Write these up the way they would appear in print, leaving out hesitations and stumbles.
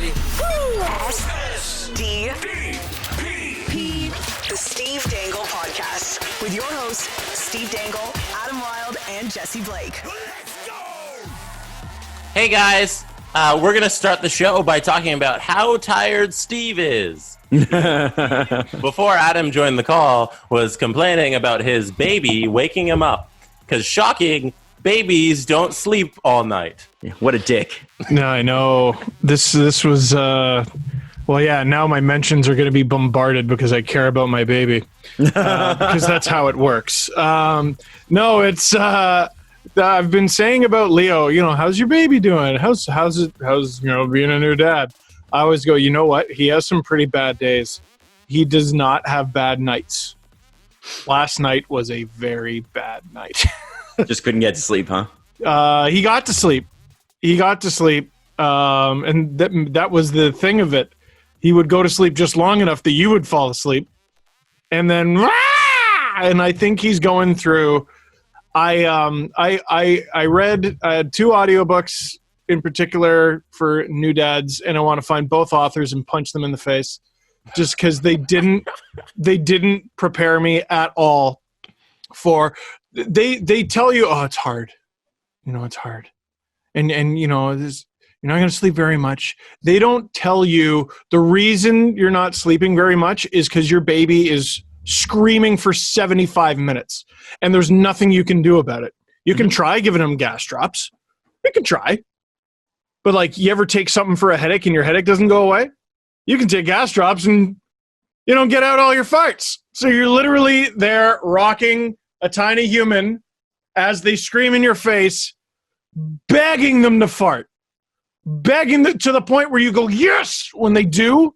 ready. S-D-P, the Steve Dangle Podcast, with your hosts, Steve Dangle, Adam Wilde, and Jesse Blake. Let's go! Hey guys, we're going to start the show by talking about how tired Steve is. Before Adam joined the call, was complaining about his baby waking him up. Because shocking, babies don't sleep all night. What a dick. No, I know. This was, well, yeah, now my mentions are going to be bombarded because I care about my baby. Because that's how it works. No, it's, I've been saying about Leo, how's your baby doing? How's being a new dad? I always go, you know what? He has some pretty bad days. He does not have bad nights. Last night was a very bad night. Just couldn't get to sleep, huh? He got to sleep. And that was the thing of it. He would go to sleep just long enough that you would fall asleep. And then, and I think he's going through. I read 2 audiobooks in particular for new dads, and I want to find both authors and punch them in the face, just because they didn't prepare me at all for. They tell you, oh, it's hard, it's hard, and you're not going to sleep very much. They don't tell you the reason you're not sleeping very much is because your baby is screaming for 75 minutes, and there's nothing you can do about it. You can try giving them gas drops. You can try. But, you ever take something for a headache and your headache doesn't go away? You can take gas drops and, get out all your farts. So you're literally there rocking a tiny human as they scream in your face, begging them to fart. Begging them to the point where you go, yes, when they do.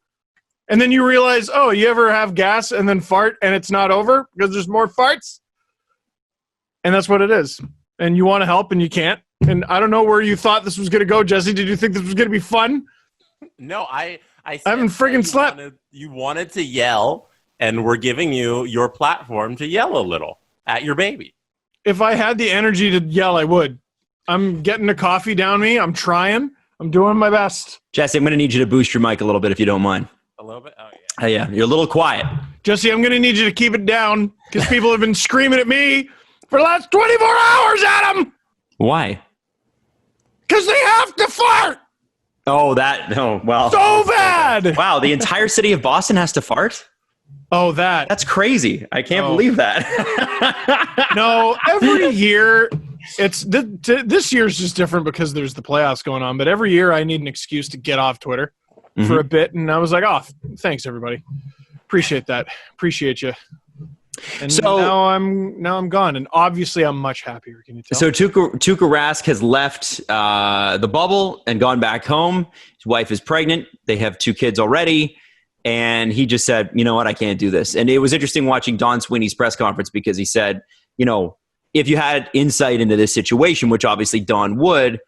And then you realize, oh, you ever have gas and then fart and it's not over because there's more farts? And that's what it is. And you want to help and you can't. And I don't know where you thought this was going to go, Jesse. Did you think this was going to be fun? No, I haven't friggin' slept. You wanted to yell, and we're giving you your platform to yell a little at your baby. If I had the energy to yell, I would. I'm getting the coffee down me. I'm trying. I'm doing my best. Jesse, I'm going to need you to boost your mic a little bit if you don't mind. A little bit? Oh, yeah. Yeah, you're a little quiet. Jesse, I'm going to need you to keep it down because people have been screaming at me for the last 24 hours, Adam. Why? Because they have to fart. Oh, well. So bad. Wow, the entire city of Boston has to fart? Oh, that. That's crazy. I can't believe that. No, every year, this year's just different because there's the playoffs going on, but every year I need an excuse to get off Twitter for a bit, and I was like, oh, thanks, everybody. Appreciate that. Appreciate you. And so now I'm gone, and obviously I'm much happier. Can you tell? So Tuukka Rask has left the bubble and gone back home. His wife is pregnant. They have 2 kids already, and he just said, "You know what? I can't do this." And it was interesting watching Don Sweeney's press conference because he said, if you had insight into this situation, which obviously Don would,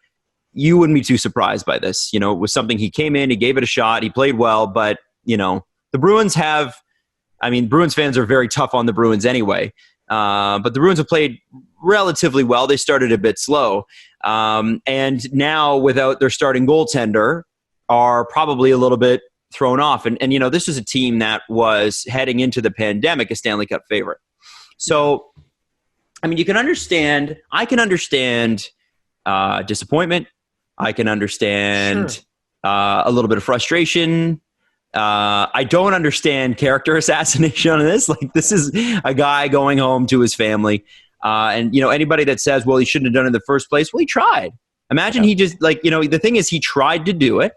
you wouldn't be too surprised by this. It was something he came in, he gave it a shot, he played well, but the Bruins have. Bruins fans are very tough on the Bruins anyway. But the Bruins have played relatively well. They started a bit slow. And now, without their starting goaltender, are probably a little bit thrown off. And this is a team that was heading into the pandemic a Stanley Cup favorite. So, you can understand – I can understand disappointment. I can understand a little bit of frustration. I don't understand character assassination on this. This is a guy going home to his family. And anybody that says, well, he shouldn't have done it in the first place. Well, he tried. Imagine he just the thing is he tried to do it.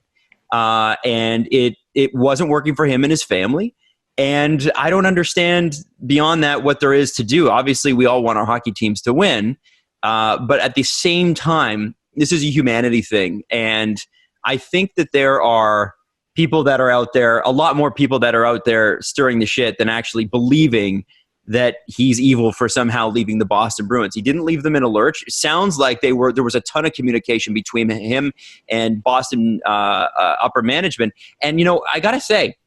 And it wasn't working for him and his family. And I don't understand beyond that what there is to do. Obviously, we all want our hockey teams to win. But at the same time, this is a humanity thing. And I think that there are people that are out there, a lot more people that are out there stirring the shit than actually believing that he's evil for somehow leaving the Boston Bruins. He didn't leave them in a lurch. It sounds like there was a ton of communication between him and Boston upper management. And, I got to say,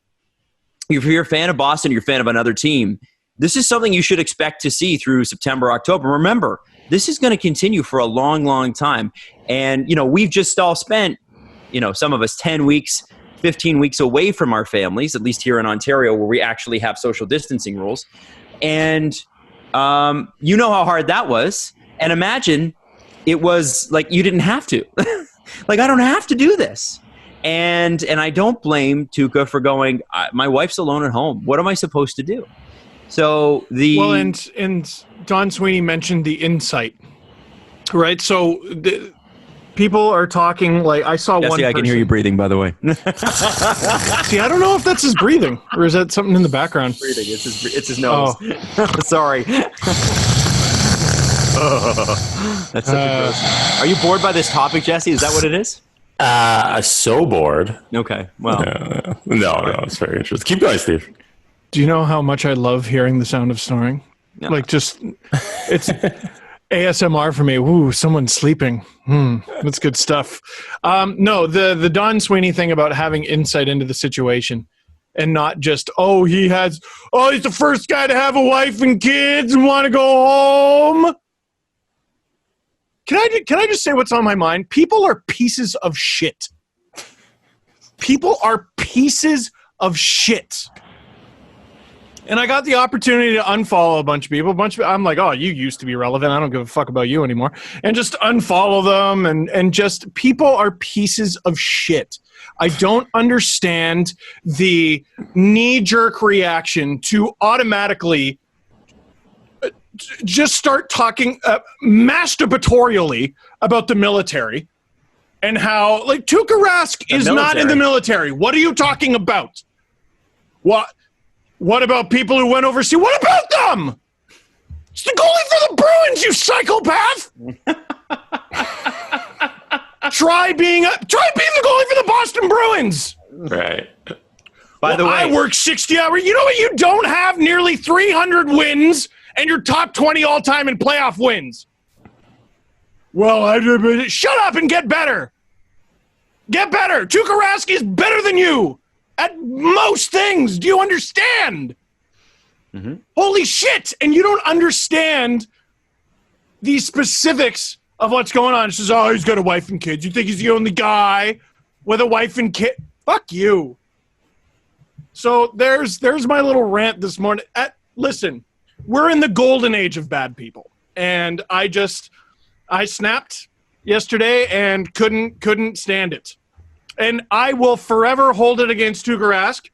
if you're a fan of Boston, you're a fan of another team, this is something you should expect to see through September, October. Remember, this is going to continue for a long, long time. And, we've just all spent, some of us 10 weeks 15 weeks away from our families, at least here in Ontario, where we actually have social distancing rules. And you know how hard that was. And imagine it was like you didn't have to. Like, I don't have to do this. And I don't blame Tuukka for going, my wife's alone at home. What am I supposed to do? So and Don Sweeney mentioned the insight, right? So people are talking like I saw Jesse, one. I can hear you breathing, by the way. See, I don't know if that's his breathing or is that something in the background. Breathing. It's his nose. Oh. Sorry. That's such a gross. Are you bored by this topic, Jesse? Is that what it is? So bored. Okay. Well, no, it's very interesting. Keep going, Steve. Do you know how much I love hearing the sound of snoring? No. Like, just it's ASMR for me. Ooh, someone's sleeping. That's good stuff. No, the Don Sweeney thing about having insight into the situation and not just, he's the first guy to have a wife and kids and want to go home. Can I just say what's on my mind? People are pieces of shit. People are pieces of shit. And I got the opportunity to unfollow a bunch of people. I'm like, you used to be relevant. I don't give a fuck about you anymore. And just unfollow them. And just people are pieces of shit. I don't understand the knee-jerk reaction to automatically just start talking masturbatorially about the military and how, like, Tuukka Rask is not in the military. What are you talking about? What about people who went overseas? What about them? It's the goalie for the Bruins, you psychopath! Try being the goalie for the Boston Bruins. Right. By the way, I work 60 hours. You know what? You don't have nearly 300 wins, and you're top 20 all time in playoff wins. Well, shut up and get better. Get better. Tuukka Rask is better than you at most things. Do you understand? Mm-hmm. Holy shit. And you don't understand the specifics of what's going on. It says, he's got a wife and kids. You think he's the only guy with a wife and kid? Fuck you. So there's my little rant this morning. Listen, we're in the golden age of bad people. And I snapped yesterday and couldn't stand it. And I will forever hold it against Tuukka Rask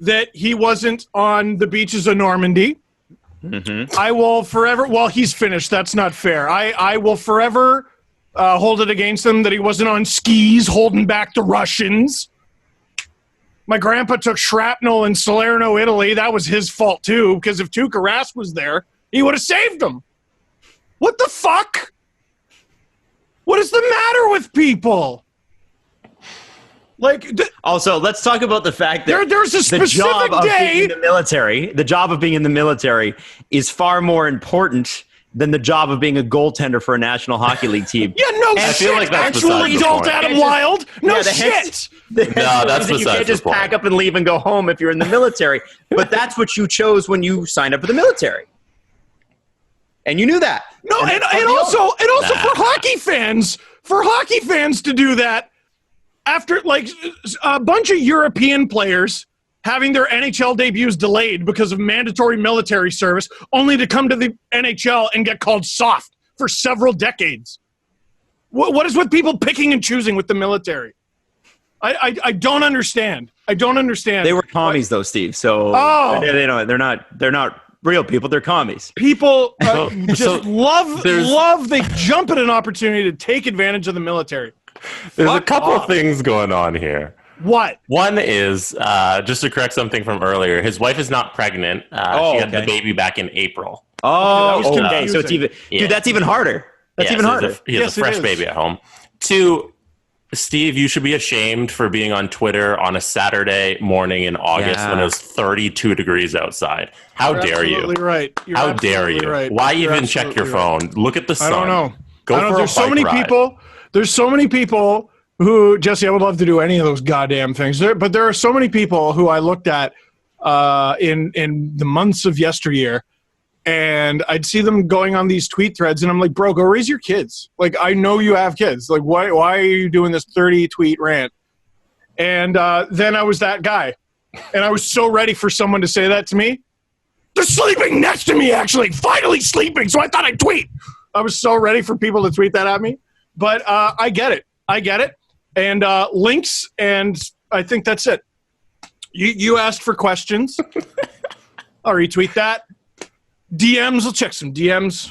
that he wasn't on the beaches of Normandy. Mm-hmm. I will forever... Well, he's finished. That's not fair. I will forever hold it against him that he wasn't on skis holding back the Russians. My grandpa took shrapnel in Salerno, Italy. That was his fault, too, because if Tuukka Rask was there, he would have saved him. What the fuck? What is the matter with people? Like, also, let's talk about the fact that there's a specific day. The job of being in the military is far more important than the job of being a goaltender for a National Hockey League team. Yeah, no shit. I feel like that's actual adult Adam Wild. No shit. No, that's you can't just pack up and leave and go home if you're in the military. But that's what you chose when you signed up for the military. And you knew that. No, and also for hockey fans to do that after, like, a bunch of European players having their NHL debuts delayed because of mandatory military service, only to come to the NHL and get called soft for several decades. What is with people picking and choosing with the military? I don't understand. I don't understand. They were commies, though, Steve. So they're not real people. They're commies. People love. They jump at an opportunity to take advantage of the military. There's a couple of things going on here. What? One is, just to correct something from earlier, his wife is not pregnant. She had the baby back in April. Okay. So it's even, dude, that's even harder. That's even harder. He has a fresh baby at home. Two, Steve, you should be ashamed for being on Twitter on a Saturday morning in August when it was 32 degrees outside. How dare you? Absolutely right. How dare you? Right. Why even check your phone? Look at the sun. I don't know. Go for There's so many people. There's so many people who, Jesse, I would love to do any of those goddamn things. But there are so many people who I looked at in the months of yesteryear, and I'd see them going on these tweet threads, and I'm like, bro, go raise your kids. Like, I know you have kids. Like, why are you doing this 30-tweet rant? And then I was that guy. And I was so ready for someone to say that to me. They're sleeping next to me, actually. Finally sleeping. So I thought I'd tweet. I was so ready for people to tweet that at me. But I get it. And links, and I think that's it. You asked for questions. I'll retweet that. DMs, I'll check some DMs.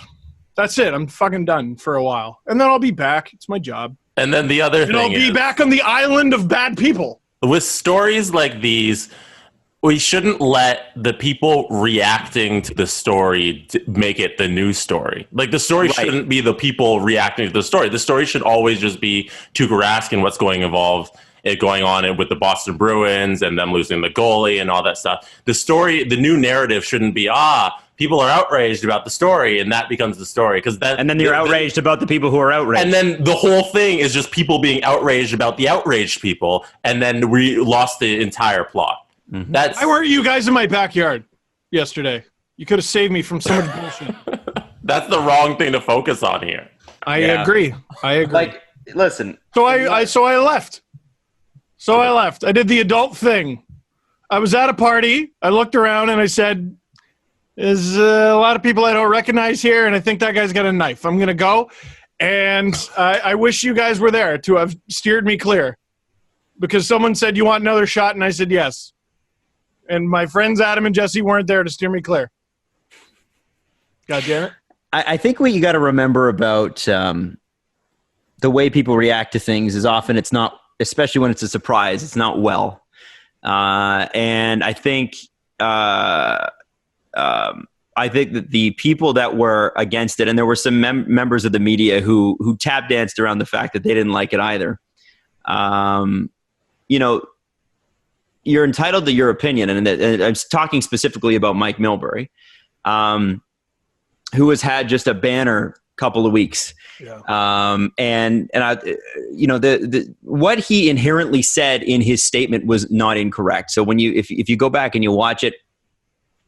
That's it. I'm fucking done for a while. And then I'll be back. It's my job. And then the other thing I'll be back on the island of bad people. With stories like these, we shouldn't let the people reacting to the story make it the news story. Like, the story shouldn't be the people reacting to the story. The story should always just be Tuukka Rask and what's going on with the Boston Bruins and them losing the goalie and all that stuff. The story, the new narrative shouldn't be, people are outraged about the story, and that becomes the story. And then you're outraged about the people who are outraged. And then the whole thing is just people being outraged about the outraged people, and then we lost the entire plot. Mm-hmm. Why weren't you guys in my backyard yesterday? You could have saved me from so much bullshit. That's the wrong thing to focus on here. I agree. Like, listen. So I left. I left. I did the adult thing. I was at a party. I looked around and I said, there's a lot of people I don't recognize here, and I think that guy's got a knife. I'm going to go, and I wish you guys were there to have steered me clear, because someone said, you want another shot, and I said yes. And my friends Adam and Jesse weren't there to steer me clear. God damn it. I think what you got to remember about the way people react to things is often it's not, especially when it's a surprise, it's not well. And I think that the people that were against it, and there were some members of the media who tap danced around the fact that they didn't like it either. You're entitled to your opinion, and I'm talking specifically about Mike Milbury, who has had just a banner couple of weeks. Yeah. What he inherently said in his statement was not incorrect. So if you go back and you watch it,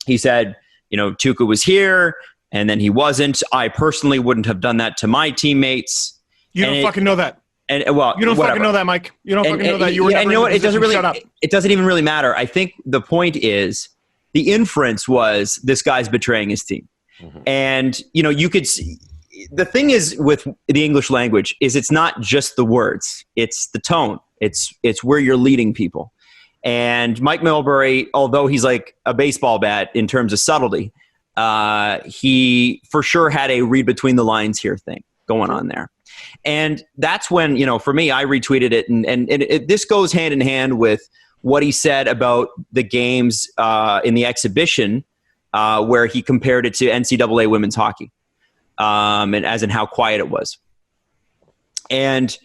he said, Tuukka was here and then he wasn't. I personally wouldn't have done that to my teammates. You don't fucking know that. And you don't fucking know that, Mike. You don't fucking know that. You were never in the position. Shut up. It doesn't even really matter. I think the point is, the inference was this guy's betraying his team. Mm-hmm. And you could see, the thing is with the English language is it's not just the words, it's the tone. It's where you're leading people. And Mike Milbury, although he's like a baseball bat in terms of subtlety, he for sure had a read between the lines here thing going on there. And that's when, for me, I retweeted it. And this goes hand in hand with what he said about the games in the exhibition where he compared it to NCAA women's hockey, and as in how quiet it was. And,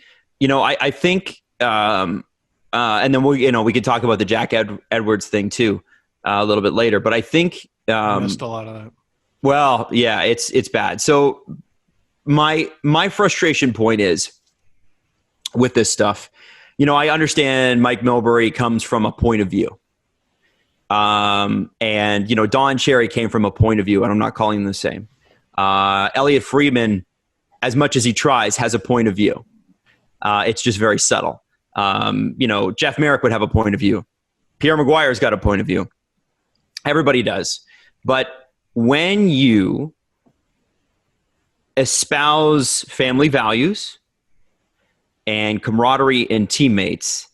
I think, and then we could talk about the Jack Edwards thing too a little bit later. But I think I missed a lot of that. Well, yeah, it's bad. So my frustration point is with this stuff. I understand Mike Milbury comes from a point of view. And Don Cherry came from a point of view, and I'm not calling them the same. Elliot Friedman, as much as he tries, has a point of view. It's just very subtle. Jeff Merrick would have a point of view. Pierre Maguire's got a point of view. Everybody does. But when you espouse family values and camaraderie and teammates,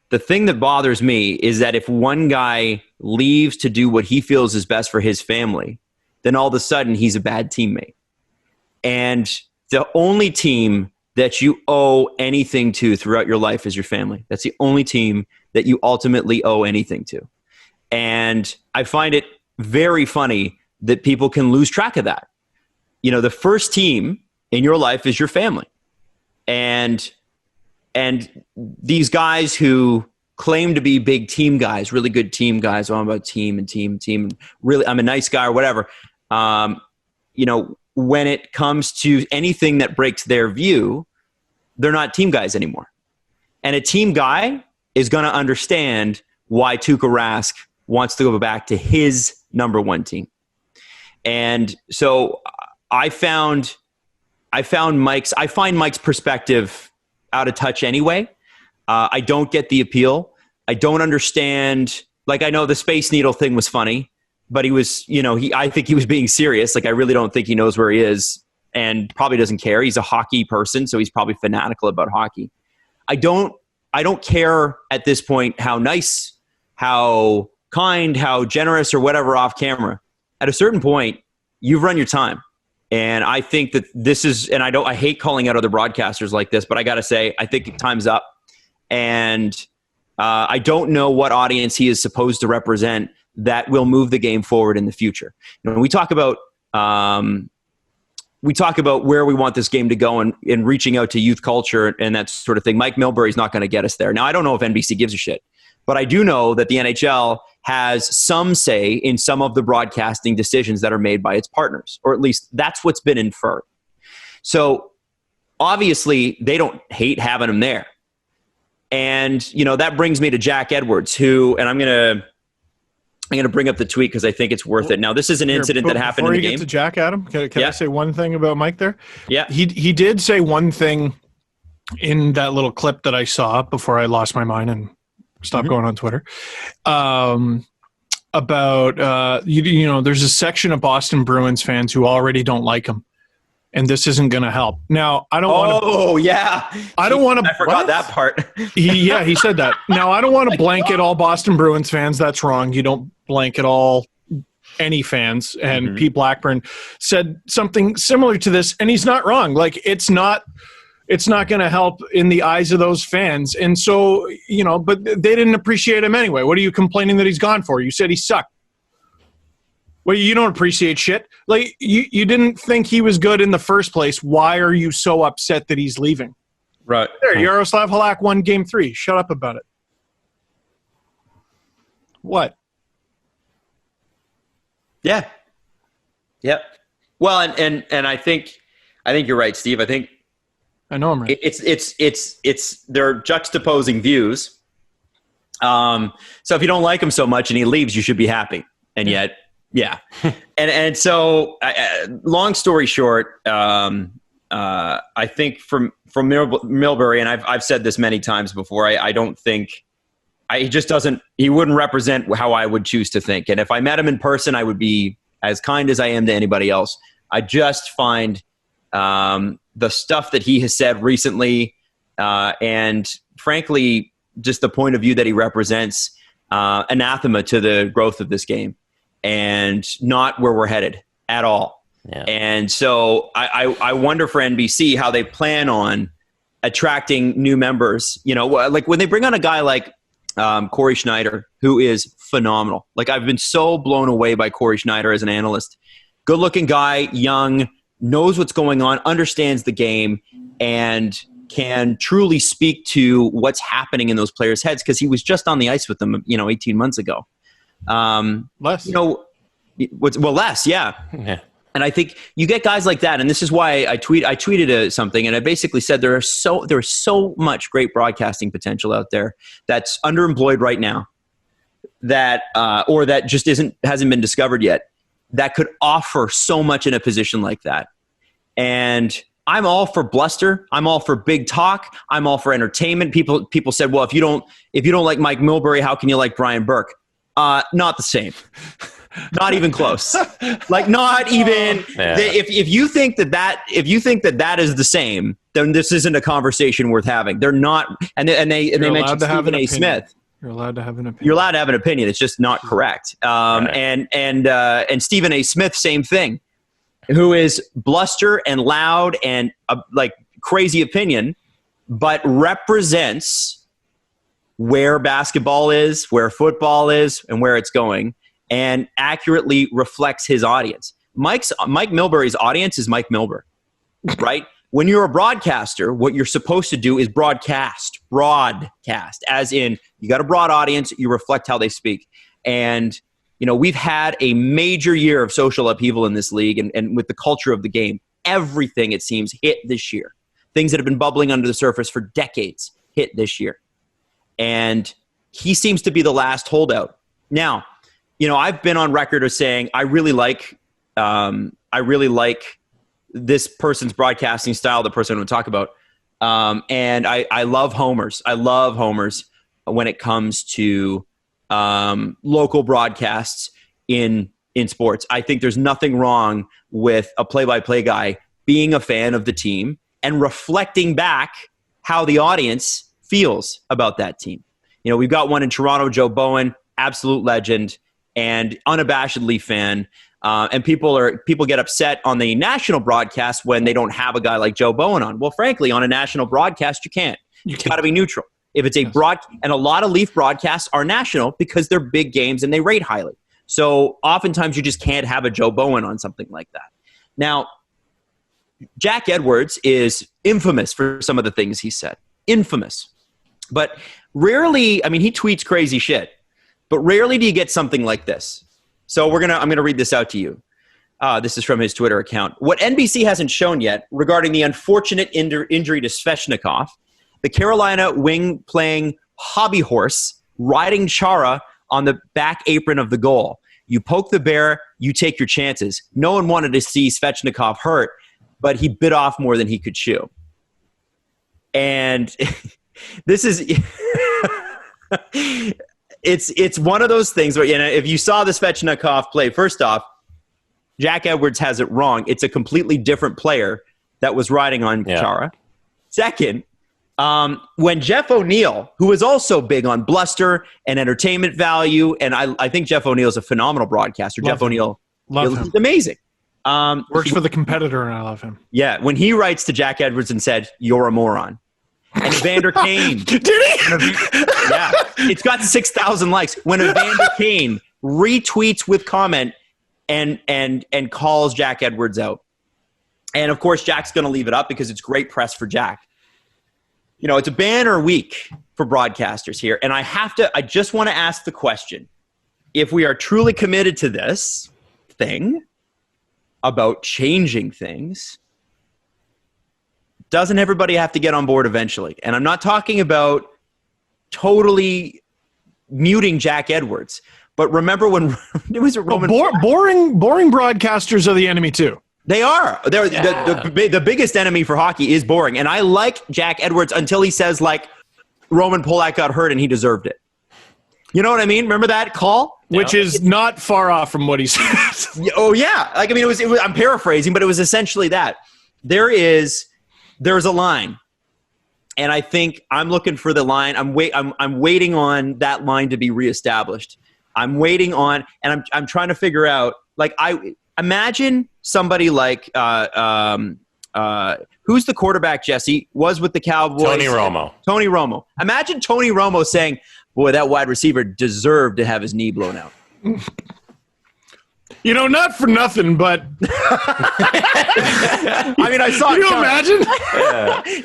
the thing that bothers me is that if one guy leaves to do what he feels is best for his family, then all of a sudden he's a bad teammate. And the only team that you owe anything to throughout your life is your family. That's the only team that you ultimately owe anything to. And I find it very funny that people can lose track of that. The first team in your life is your family. And these guys who claim to be big team guys, really good team guys, I'm about team and team and team, really, I'm a nice guy or whatever. When it comes to anything that breaks their view, they're not team guys anymore. And a team guy is going to understand why Tuukka Rask wants to go back to his number one team. And so I find Mike's perspective out of touch anyway. I don't get the appeal. I don't understand. Like, I know the Space Needle thing was funny, but he was, I think he was being serious. Like, I really don't think he knows where he is and probably doesn't care. He's a hockey person, so he's probably fanatical about hockey. I don't care at this point how nice, how kind, how generous or whatever off camera. At a certain point, you've run your time. And I think that this is, and I hate calling out other broadcasters like this, but I got to say, I think time's up. And I don't know what audience he is supposed to represent that will move the game forward in the future. When we talk about where we want this game to go and reaching out to youth culture and that sort of thing. Mike Milbury is not going to get us there. Now, I don't know if NBC gives a shit, but I do know that the NHL has some say in some of the broadcasting decisions that are made by its partners, or at least that's what's been inferred. So obviously they don't hate having him there. And, that brings me to Jack Edwards, who, and I'm going to bring up the tweet because I think it's worth it. Now, this is an incident that happened in the game. Before you get to Jack, Adam, can Yeah. I say one thing about Mike there? Yeah. He did say one thing in that little clip that I saw before I lost my mind and stopped going on Twitter, about, there's a section of Boston Bruins fans who already don't like him. And this isn't going to help. Now, I don't want to. Oh, yeah. I don't want to. I forgot that part. He said that. Now, I don't want to blanket all Boston Bruins fans. That's wrong. You don't blanket all any fans. And Pete Blackburn said something similar to this, and he's not wrong. Like, it's not going to help in the eyes of those fans. And so, but they didn't appreciate him anyway. What are you complaining that he's gone for? You said he sucked. Well, you don't appreciate shit. Like, you didn't think he was good in the first place. Why are you so upset that he's leaving? Right. There, Yaroslav Halak won Game 3. Shut up about it. What? Yeah. Yep. Well, and I think you're right, Steve. I think I know I'm right. It's they're juxtaposing views. So if you don't like him so much and he leaves, you should be happy. And yet. Yeah. and so long story short, I think from Milbury, and I've said this many times before, I don't think he wouldn't represent how I would choose to think. And if I met him in person, I would be as kind as I am to anybody else. I just find the stuff that he has said recently, and frankly, just the point of view that he represents, anathema to the growth of this game. And not where we're headed at all. Yeah. And so I wonder for NBC how they plan on attracting new members. Like when they bring on a guy like Corey Schneider, who is phenomenal. Like, I've been so blown away by Corey Schneider as an analyst. Good-looking guy, young, knows what's going on, understands the game, and can truly speak to what's happening in those players' heads because he was just on the ice with them, 18 months ago. Less. Less, yeah. And I think you get guys like that, and this is why I tweeted something, and I basically said there's so much great broadcasting potential out there that's underemployed right now, that or that just hasn't been discovered yet, that could offer so much in a position like that. And I'm all for bluster. I'm all for big talk. I'm all for entertainment. People said, well, if you don't like Mike Milbury, how can you like Brian Burke? Not the same. Not even close. Like, not even. Yeah. If you think that is the same, then this isn't a conversation worth having. They're not. And they mentioned Stephen A. Smith. You're allowed to have an opinion. You're allowed to have an opinion. It's just not correct. Right. And Stephen A. Smith, same thing, who is bluster and loud and like crazy opinion, but represents where basketball is, where football is, and where it's going, and accurately reflects his audience. Mike Milbury's audience is Mike Milbury, right? When you're a broadcaster, what you're supposed to do is broadcast, as in you got a broad audience, you reflect how they speak. And, we've had a major year of social upheaval in this league and with the culture of the game. Everything, it seems, hit this year. Things that have been bubbling under the surface for decades hit this year. And he seems to be the last holdout. Now, I've been on record as saying I really like this person's broadcasting style, the person I'm going to talk about. And I love homers. I love homers when it comes to local broadcasts in sports. I think there's nothing wrong with a play-by-play guy being a fan of the team and reflecting back how the audience feels about that team. You know, we've got one in Toronto, Joe Bowen, absolute legend and unabashedly fan. And people get upset on the national broadcast when they don't have a guy like Joe Bowen on. Well, frankly, on a national broadcast, you can't. It's got to be neutral. If it's a and a lot of Leaf broadcasts are national because they're big games and they rate highly. So oftentimes you just can't have a Joe Bowen on something like that. Now, Jack Edwards is infamous for some of the things he said. Infamous. But rarely, I mean, he tweets crazy shit, but rarely do you get something like this. So I'm going to read this out to you. This is from his Twitter account. What NBC hasn't shown yet regarding the unfortunate injury to Svechnikov, the Carolina wing playing hobby horse riding Chara on the back apron of the goal. You poke the bear, you take your chances. No one wanted to see Svechnikov hurt, but he bit off more than he could chew. And this is it's one of those things where, you know, if you saw the Svechnikov play, first off, Jack Edwards has it wrong. It's a completely different player that was riding on Chara. Second, when Jeff O'Neill, who is also big on bluster and entertainment value, and I think Jeff O'Neill is a phenomenal broadcaster. Love Jeff him. O'Neill Love is amazing. Works for the competitor, and I love him. Yeah, when he writes to Jack Edwards and said, "You're a moron," and Evander Kane, Did he? yeah, it's got 6,000 likes. When Evander Kane retweets with comment and calls Jack Edwards out, and of course Jack's going to leave it up because it's great press for Jack. You know, it's a banner week for broadcasters here, and I just want to ask the question: if we are truly committed to this thing about changing things, doesn't everybody have to get on board eventually? And I'm not talking about totally muting Jack Edwards, but remember when it was a Roman... boring broadcasters are the enemy too. They are. The biggest enemy for hockey is boring. And I like Jack Edwards until he says, like, Roman Polak got hurt and he deserved it. You know what I mean? Remember that call? Which is not far off from what he said. Oh, yeah. Like, I mean, it was, I'm paraphrasing, but it was essentially that. There's a line. And I think I'm looking for the line. I'm waiting on that line to be reestablished. I'm waiting on, and I'm trying to figure out, like, imagine somebody like, who's the quarterback, Jesse, was with the Cowboys? Tony Romo. Imagine Tony Romo saying, boy, that wide receiver deserved to have his knee blown out. You know, not for nothing, but I mean, I saw. Can you imagine?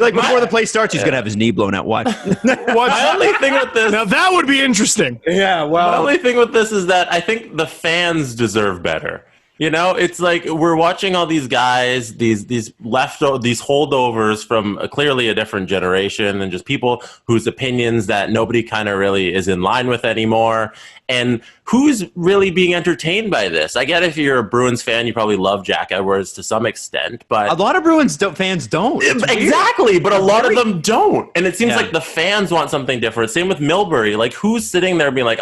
Like before the play starts, he's gonna have his knee blown out. Watch. My only thing with this. Now that would be interesting. Yeah. Well, My only thing with this is that I think the fans deserve better. You know, it's like we're watching all these guys, these holdovers from clearly a different generation, and just people whose opinions that nobody kind of really is in line with anymore. And who's really being entertained by this? I get if you're a Bruins fan, you probably love Jack Edwards to some extent, but a lot of Bruins fans don't. Exactly, but a lot of them don't. And it seems like the fans want something different. Same with Milbury. Like, who's sitting there being like,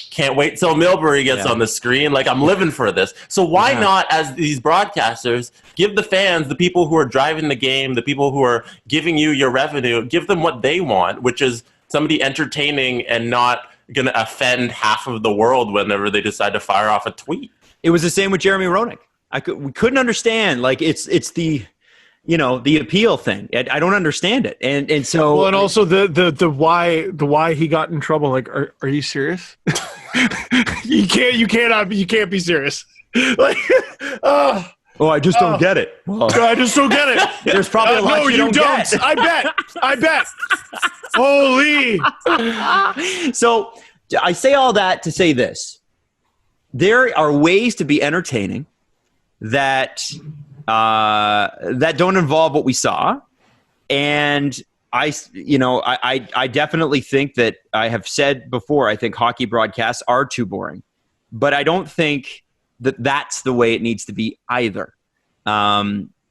can't wait till Milbury gets on the screen. Like, I'm living for this. So why not, as these broadcasters, give the fans, the people who are driving the game, the people who are giving you your revenue, give them what they want, which is somebody entertaining and not going to offend half of the world whenever they decide to fire off a tweet. It was the same with Jeremy Roenick. We couldn't understand. Like, it's the, you know, the appeal thing. I don't understand it. And so, well, and also the why he got in trouble. Like, are you serious? you can't be serious. Like, I just don't get it. I just don't get it. There's probably a lot no, you don't get. I bet. Holy. So I say all that to say this. There are ways to be entertaining that don't involve what we saw. And I definitely think that I have said before, I think hockey broadcasts are too boring. But I don't think that that's the way it needs to be either.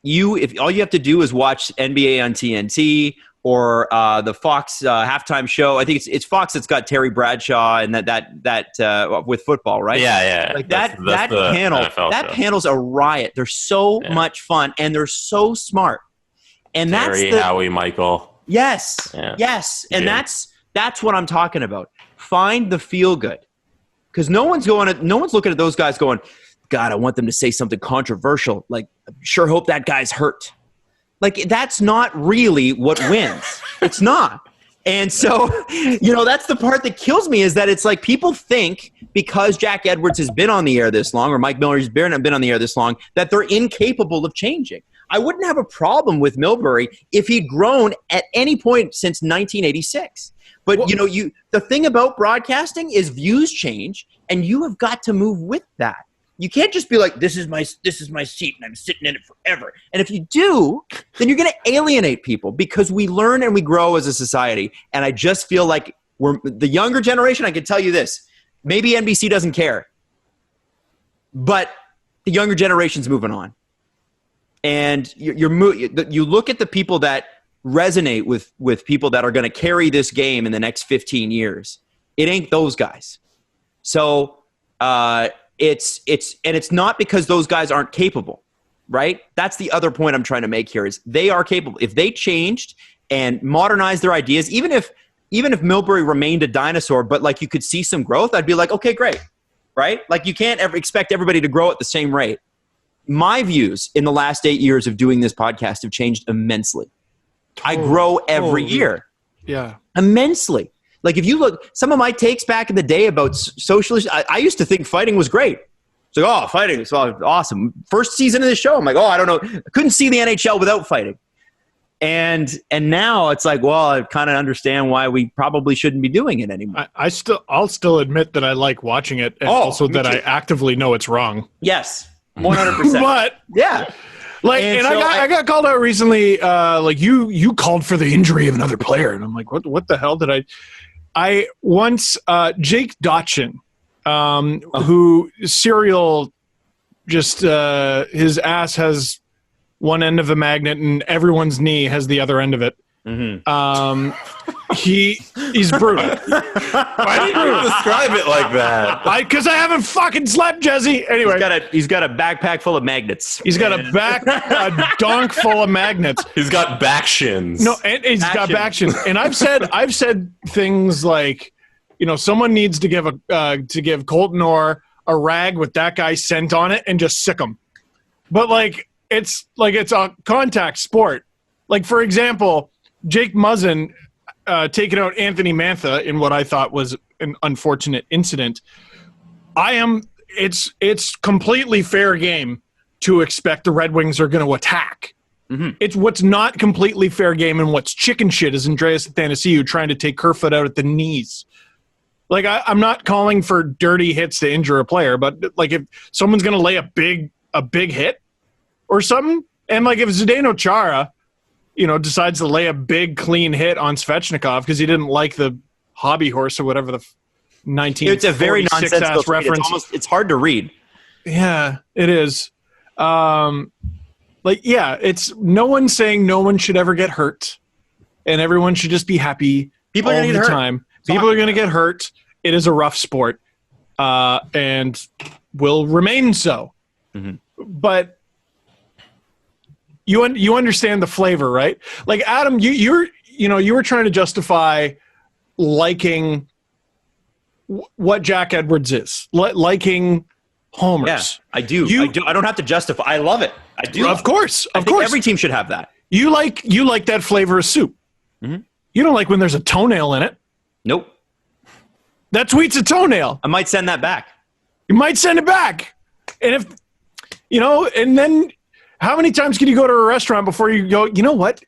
if all you have to do is watch NBA on TNT or the Fox halftime show. I think it's Fox that's got Terry Bradshaw and that with football, right? Yeah. Like that's that panel. NFL That show. panel's a riot. They're so much fun and they're so smart. And Terry, Howie, Michael. Yes. Yeah. Yes. And Yeah. that's what I'm talking about. Find the feel good. Because no one's looking at those guys going, God, I want them to say something controversial. Like, sure hope that guy's hurt. Like, that's not really what wins. It's not. And so, that's the part that kills me is that it's like people think because Jack Edwards has been on the air this long or Mike Miller's been on the air this long that they're incapable of changing. I wouldn't have a problem with Milbury if he'd grown at any point since 1986. But, the thing about broadcasting is views change, and you have got to move with that. You can't just be like, this is my seat, and I'm sitting in it forever. And if you do, then you're going to alienate people because we learn and we grow as a society. And I just feel like we're the younger generation. I can tell you this. Maybe NBC doesn't care. But the younger generation's moving on. And you look at the people that resonate with people that are going to carry this game in the next 15 years. It ain't those guys. So it's not because those guys aren't capable, right? That's the other point I'm trying to make here is they are capable. If they changed and modernized their ideas, even if Milbury remained a dinosaur, but like you could see some growth, I'd be like, okay, great, right? Like you can't ever expect everybody to grow at the same rate. My views in the last 8 years of doing this podcast have changed immensely. I grow every year. Yeah. Immensely. Like if you look, some of my takes back in the day about socialist, I used to think fighting was great. It's like, fighting is awesome. First season of the show, I'm like, I don't know. I couldn't see the NHL without fighting. And now it's like, well, I kind of understand why we probably shouldn't be doing it anymore. I'll still admit that I like watching it, and also that I actively know it's wrong. Yes, 100%. But yeah. Like, and so I got called out recently. Like you called for the injury of another player, and I'm like, what the hell did I once Jake Dotchin, who serial, just his ass has one end of a magnet and everyone's knee has the other end of it. Mm-hmm. He's brutal. Why did you describe it like that? Because I haven't fucking slept, Jesse. Anyway, he's got a backpack full of magnets. He's got a donk full of magnets. He's got back shins. No, and he's got back shins. And I've said things like, someone needs to give Colton Orr a rag with that guy's scent on it and just sick him. But it's a contact sport. Like, for example, Jake Muzzin taking out Anthony Mantha in what I thought was an unfortunate incident. It's completely fair game to expect the Red Wings are going to attack. Mm-hmm. It's what's not completely fair game and what's chicken shit is Andreas Athanasiou trying to take Kerfoot out at the knees. Like, I'm not calling for dirty hits to injure a player, but like if someone's going to lay a big hit or something, and like if Zdeno Chara, decides to lay a big clean hit on Svechnikov because he didn't like the hobby horse or whatever the 1946 it's a very nonsensical reference. It's hard to read. Yeah, it is. It's no one saying no one should ever get hurt, and everyone should just be happy. People are all going to the get hurt. time. People are going to get hurt. It is a rough sport, and will remain so. Mm-hmm. But you understand the flavor, right? Like Adam, you were trying to justify liking what Jack Edwards is, liking homers. Yeah, I do. I don't have to justify. I love it. I do. Of course. I think every team should have that. You like that flavor of soup. Mm-hmm. You don't like when there's a toenail in it. Nope. That tweet's a toenail. I might send that back. You might send it back. And and then how many times can you go to a restaurant before you go, you know what?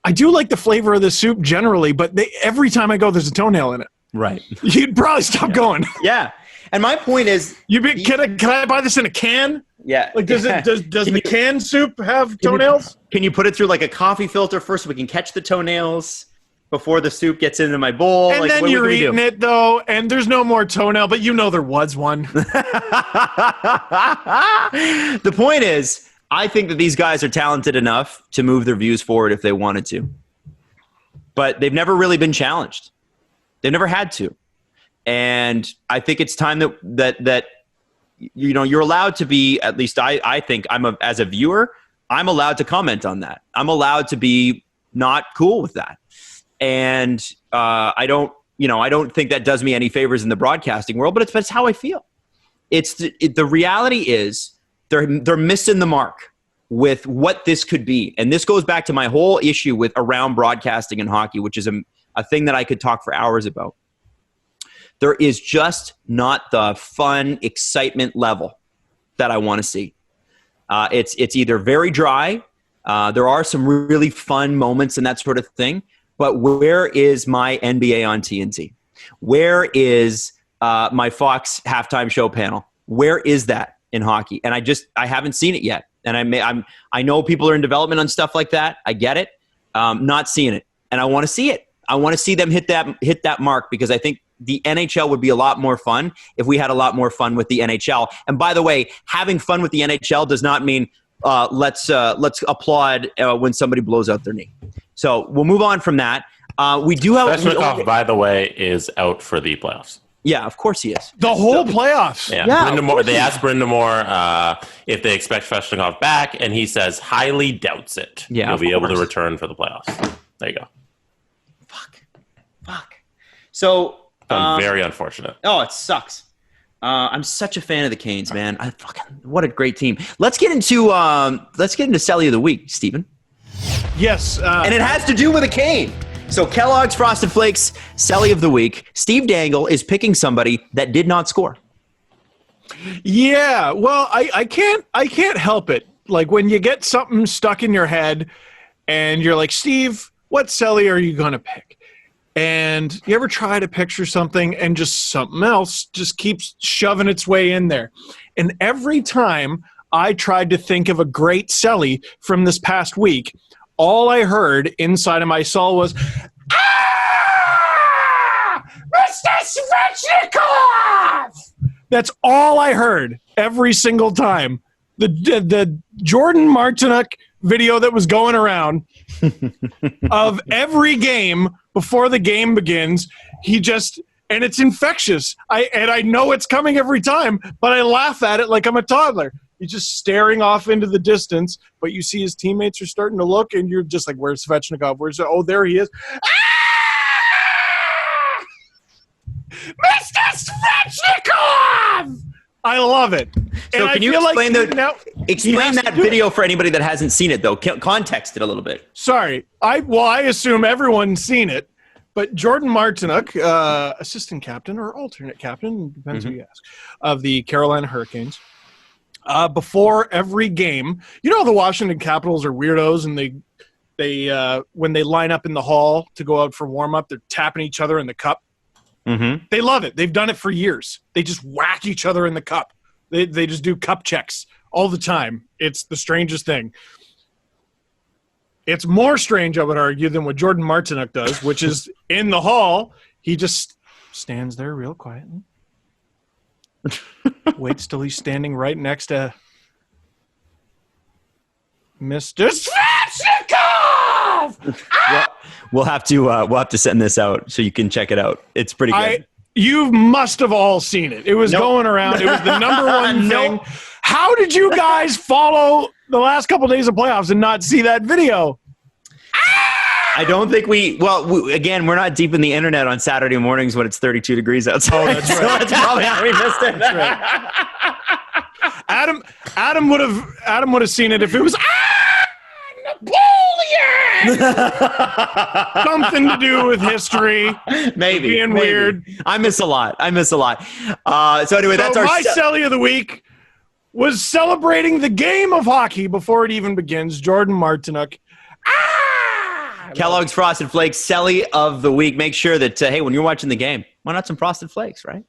I do like the flavor of the soup generally, but every time I go, there's a toenail in it. Right. You'd probably stop going. Yeah. And my point is, can I buy this in a can? Yeah. Like, does the canned soup have toenails? Can you put it through like a coffee filter first so we can catch the toenails before the soup gets into my bowl? And then you're eating it, though, and there's no more toenail, but there was one. The point is, I think that these guys are talented enough to move their views forward if they wanted to. But they've never really been challenged. They've never had to. And I think it's time that you know, you're allowed to be, at least I think as a viewer, I'm allowed to comment on that. I'm allowed to be not cool with that. And I don't think that does me any favors in the broadcasting world, but it's how I feel. The reality is they're missing the mark with what this could be. And this goes back to my whole issue with around broadcasting and hockey, which is a thing that I could talk for hours about. There is just not the fun, excitement level that I want to see. It's either very dry. There are some really fun moments and that sort of thing. But where is my NBA on TNT? Where is my Fox halftime show panel? Where is that in hockey? And I haven't seen it yet. And I know people are in development on stuff like that. I get it. Not seeing it, and I want to see it. I want to see them hit that mark, because I think the NHL would be a lot more fun if we had a lot more fun with the NHL. And by the way, having fun with the NHL does not mean let's applaud when somebody blows out their knee. So we'll move on from that. We do have. Svechnikov, by the way, is out for the playoffs. Yeah, of course he is. The whole playoffs. Yeah. They asked Brindamore if they expect Svechnikov back, and he says highly doubts it. Yeah, he'll be able to return for the playoffs. There you go. Fuck. So very unfortunate. Oh, it sucks. I'm such a fan of the Canes, man. What a great team. Let's get into Selly of the Week, Stephen. Yes, and it has to do with a cane. So Kellogg's Frosted Flakes Selly of the Week. Steve Dangle is picking somebody that did not score. Yeah, well, I can't help it. Like when you get something stuck in your head, and you're like, Steve, what Selly are you gonna pick? And you ever try to picture something and just something else just keeps shoving its way in there? And every time I tried to think of a great Selly from this past week, all I heard inside of my soul was, Mr. Svechnikov! That's all I heard every single time. The Jordan Martinook video that was going around of every game before the game begins, and it's infectious. I know it's coming every time, but I laugh at it like I'm a toddler. He's just staring off into the distance, but you see his teammates are starting to look, and you're just like, where's Svechnikov? Oh, there he is. Mr. Svechnikov! I love it. So can you explain that video for anybody that hasn't seen it, though? Context it a little bit. Sorry. I assume everyone's seen it, but Jordan Martinook, assistant captain or alternate captain, depends who you ask, of the Carolina Hurricanes, before every game, you know the Washington Capitals are weirdos, and they when they line up in the hall to go out for warm-up, they're tapping each other in the cup. They love it. They've done it for years. They just whack each other in the cup. They just do cup checks all the time. It's the strangest thing. It's more strange, I would argue, than what Jordan Martinook does, which is in the hall, he just stands there real quietly. Waits till he's standing right next to Mr. Svechnikov! We'll have to send this out so you can check it out. It's pretty good. You must have all seen it. It was going around. It was the number one thing. How did you guys follow the last couple of days of playoffs and not see that video? I don't think again, we're not deep in the internet on Saturday mornings when it's 32 degrees outside. Oh, that's right. So that's probably how we missed it. Right. Adam would have seen it if it was Napoleon! Something to do with history. Maybe. Being weird. I miss a lot. So anyway, that's our... my Selly of the week was celebrating the game of hockey before it even begins. Jordan Martinook. Kellogg's Frosted Flakes, Selly of the week. Make sure that, hey, when you're watching the game, why not some Frosted Flakes, right?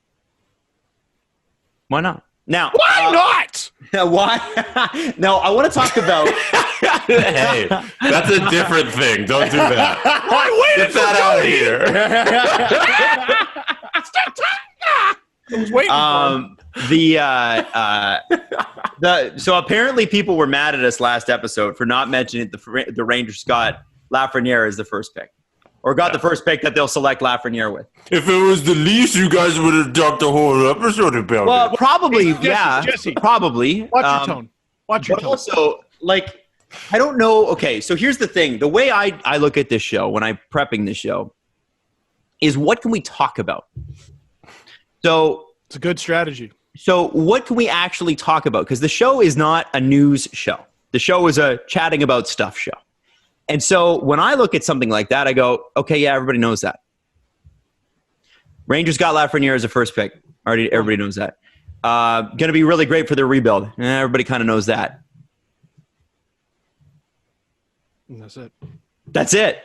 Why not? Now, why not? Why? No, I want to talk about... Hey, that's a different thing. Don't do that. Get that out of here. I was waiting for him. So apparently people were mad at us last episode for not mentioning the Rangers got Lafreniere as the first pick. Or got the first pick that they'll select Lafreniere with. If it was the Leafs, you guys would have talked the whole episode about it. Well, probably, Jesse, probably. Watch your tone. Watch your But tone. also, like, I don't know. Okay, so here's the thing. The way I look at this show when I'm prepping this show is what can we talk about? So It's a good strategy. So what can we actually talk about? Because the show is not a news show. The show is a chatting about stuff show. And so when I look at something like that, I go, okay, yeah, everybody knows that. Rangers got Lafreniere as a first pick. Already, everybody knows that. Going to be really great for their rebuild. Everybody kind of knows that. And that's it. That's it.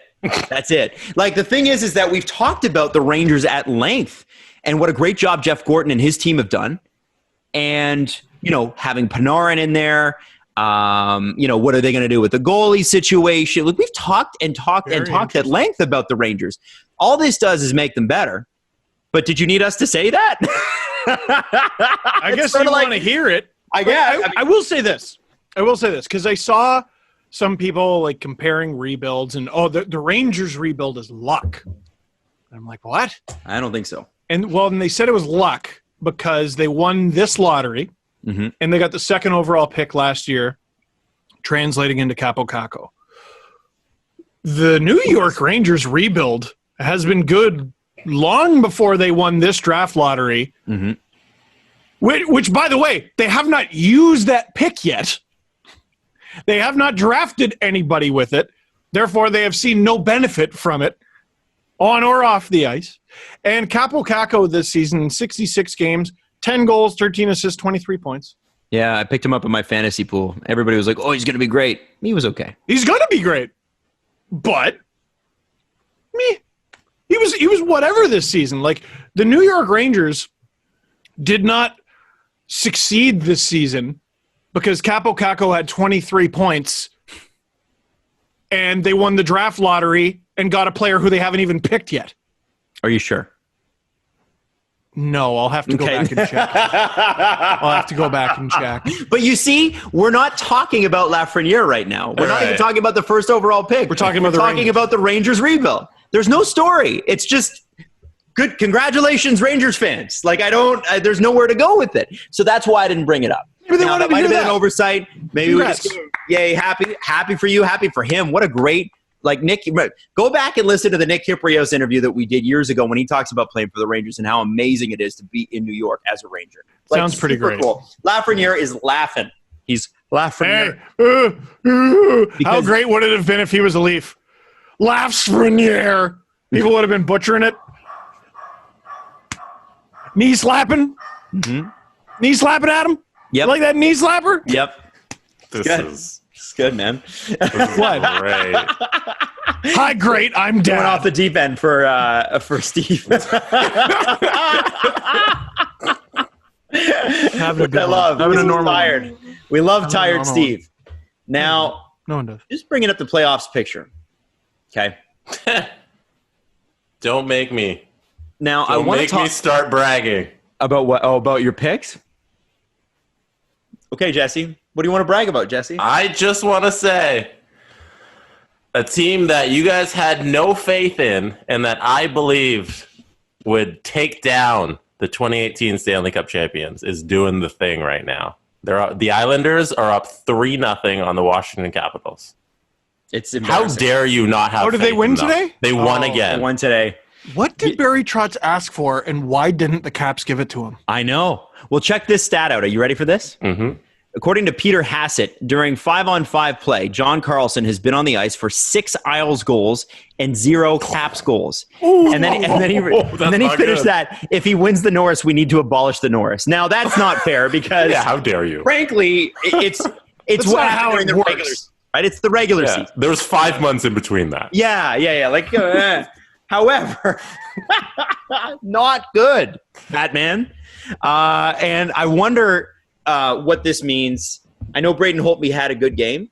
That's it. Like, the thing is that we've talked about the Rangers at length and what a great job Jeff Gorton and his team have done. And, having Panarin in there, what are they going to do with the goalie situation? Look, we've talked at length about the Rangers. All this does is make them better. But did you need us to say that? I guess you want to hear it. I will say this because I saw some people like comparing rebuilds and the Rangers rebuild is luck. And I'm like, what? I don't think so. And they said it was luck because they won this lottery. Mm-hmm. And they got the second overall pick last year, translating into Capo Caco. The New York Rangers rebuild has been good long before they won this draft lottery, mm-hmm. which, by the way, they have not used that pick yet. They have not drafted anybody with it. Therefore, they have seen no benefit from it on or off the ice. And Capo Caco this season, 66 games, 10 goals, 13 assists, 23 points. Yeah, I picked him up in my fantasy pool. Everybody was like, oh, he's going to be great. He was okay. He's going to be great. But he was whatever this season. Like, the New York Rangers did not succeed this season because Capo Caco had 23 points and they won the draft lottery and got a player who they haven't even picked yet. Are you sure? No, I'll have to go back and check. I'll have to go back and check. But you see, we're not talking about Lafreniere right now. We're not even talking about the first overall pick. We're talking about the Rangers rebuild. There's no story. It's just good. Congratulations, Rangers fans. Like, there's nowhere to go with it. So that's why I didn't bring it up. Maybe that might have been an oversight. Maybe we just, yay, happy for you, happy for him. What a great. Like, Nick, go back and listen to the Nick Kiprios interview that we did years ago when he talks about playing for the Rangers and how amazing it is to be in New York as a Ranger. Like, sounds pretty great. Cool. Lafreniere is laughing. He's Lafreniere. How great would it have been if he was a Leaf? Lafreniere. People would have been butchering it. Knee slapping. Mm-hmm. Knee slapping at him. Yep. Like that knee slapper? Yep. This is good, man. What? Great. Hi, great. I'm down. Going off the deep end for Steve. Having a normal tired. We love tired Steve. Now, no one does. Just bringing up the playoffs picture. Okay. Don't make me. Now, Don't make me start bragging. About what? Oh, about your picks? Okay, Jesse. What do you want to brag about, Jesse? I just want to say a team that you guys had no faith in and that I believed would take down the 2018 Stanley Cup champions is doing the thing right now. The Islanders are up 3-0 on the Washington Capitals. It's How dare you not have did they win today? They won again. They won today. What did Barry Trotz ask for, and why didn't the Caps give it to him? I know. Well, check this stat out. Are you ready for this? Mm-hmm. According to Peter Hassett, during 5-on-5 play, John Carlson has been on the ice for 6 Isles goals and 0 Caps goals. Ooh, and then he finished that. If he wins the Norris, we need to abolish the Norris. Now, that's not fair because how dare you? Frankly, it's what happened in the regular season. Right? It's the regular season. There was 5 months in between that. Yeah. Like, however, not good, Batman. And I wonder what this means. I know Braden Holtby had a good game,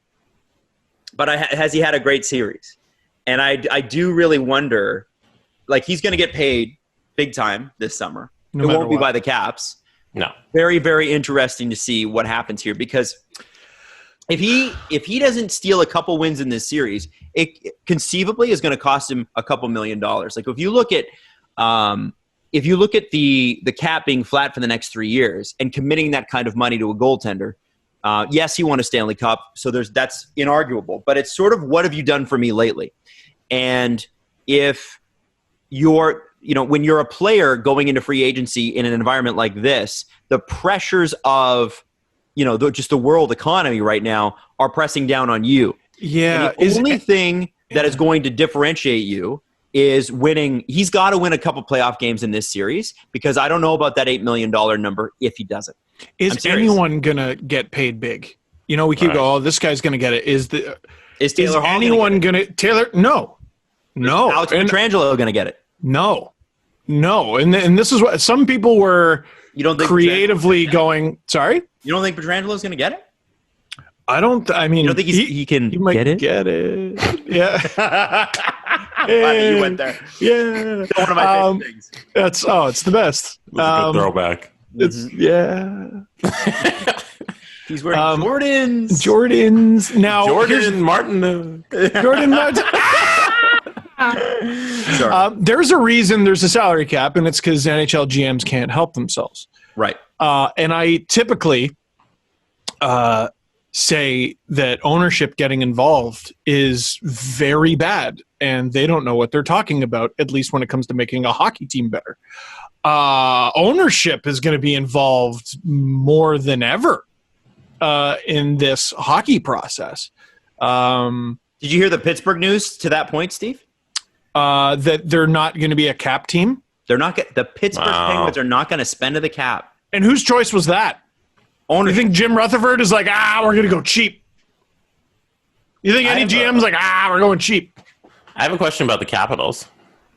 but has he had a great series? And I do really wonder, like, he's going to get paid big time this summer. It won't be by the Caps, No. Very, very interesting to see what happens here, because if he doesn't steal a couple wins in this series, it conceivably is going to cost him a couple $1 million. Like if you look at the cap being flat for the next 3 years and committing that kind of money to a goaltender, yes, he won a Stanley Cup, so that's inarguable. But it's sort of, what have you done for me lately? And if when you're a player going into free agency in an environment like this, the pressures of just the world economy right now are pressing down on you. Yeah. And the only thing that is going to differentiate you is winning. He's got to win a couple playoff games in this series, because I don't know about that $8 million number if he doesn't. Is anyone going to get paid big? We keep going, oh, this guy's going to get it. Is Taylor Hall anyone going to – Taylor – no. No. Alex Pietrangelo going to get it? No. And this is what – some people were creatively going – sorry? You don't think Pietrangelo going to get it? I don't. I mean, you don't think he can might get it? Get it? Yeah. Hey, you went there. Yeah. One of my favorite things. It's the best. That's a good throwback. Yeah. He's wearing Jordans. Jordans. Now, Jordan Martin. Jordan Martin. There's a reason there's a salary cap, and it's because NHL GMs can't help themselves. Right. And I typically say that ownership getting involved is very bad, and they don't know what they're talking about, at least when it comes to making a hockey team better. Ownership is going to be involved more than ever in this hockey process. Did you hear the Pittsburgh news to that point, Steve? That they're not going to be a cap team? They're not. The Pittsburgh Penguins are not going to spend to the cap. And whose choice was that? You think Jim Rutherford is like, we're going to go cheap? You think any GM's like, we're going cheap? I have a question about the Capitals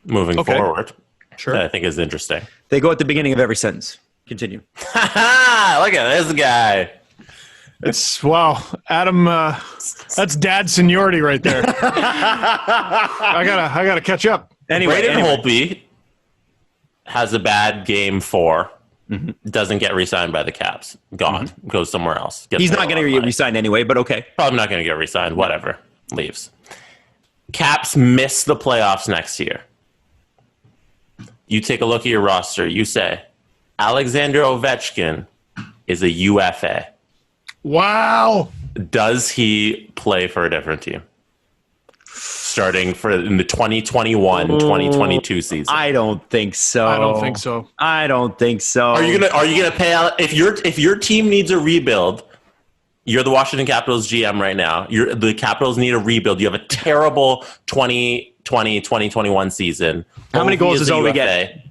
moving forward. Sure. That I think is interesting. They go at the beginning of every sentence. Continue. Look at this guy. It's wow, Adam. That's dad seniority right there. I gotta catch up. Braden Holtby has a bad game 4. Mm-hmm. Doesn't get re-signed by the Caps. Gone. Mm-hmm. Goes somewhere else. He's not going to get re-signed anyway, but okay. Probably not going to get re-signed. Whatever. Leaves. Caps miss the playoffs next year. You take a look at your roster. You say, Alexander Ovechkin is a UFA. Wow. Does he play for a different team? Starting in the 2021-2022 season. I don't think so. I don't think so. Are you gonna pay out if your team needs a rebuild? You're the Washington Capitals GM right now. The Capitals need a rebuild. You have a terrible 2020-2021 season. How many goals does Ovi get?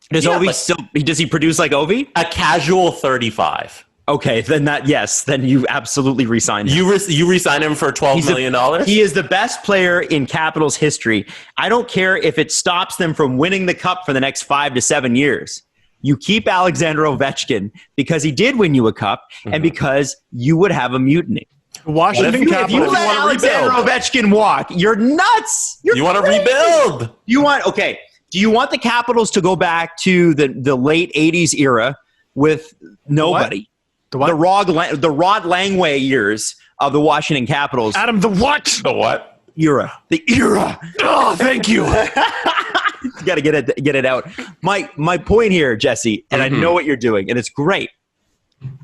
Does he produce like Ovi? A casual 35. Okay, then you absolutely re-sign him. You re-sign him for $12 million? He is the best player in Capitals history. I don't care if it stops them from winning the Cup for the next 5 to 7 years. You keep Alexander Ovechkin because he did win you a Cup, and because you would have a mutiny. Washington Capitals. If you let Alexander Ovechkin walk, you're nuts. You want to rebuild? Do you want the Capitals to go back to the late 80s era with nobody? The Rod Langway years of the Washington Capitals. Adam, the what? The what? Era. The era. Oh, thank you. You got to get it out. My point here, Jesse, and I know what you're doing, and it's great.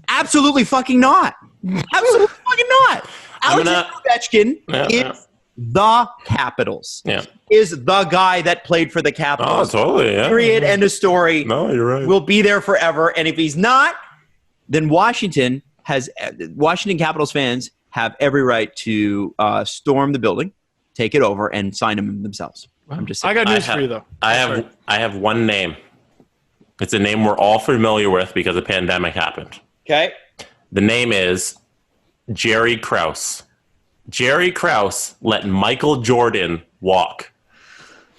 Absolutely fucking not. Absolutely fucking not. Alexander Ovechkin is the Capitals. Yeah. Is the guy that played for the Capitals. Oh, totally. Yeah. Period. End of story. No, you're right. Will be there forever, and if he's not, then Washington Capitals fans have every right to storm the building, take it over, and sign him themselves. I'm just saying. I got news for you, though. I have one name. It's a name we're all familiar with because a pandemic happened. Okay. The name is Jerry Krause. Jerry Krause let Michael Jordan walk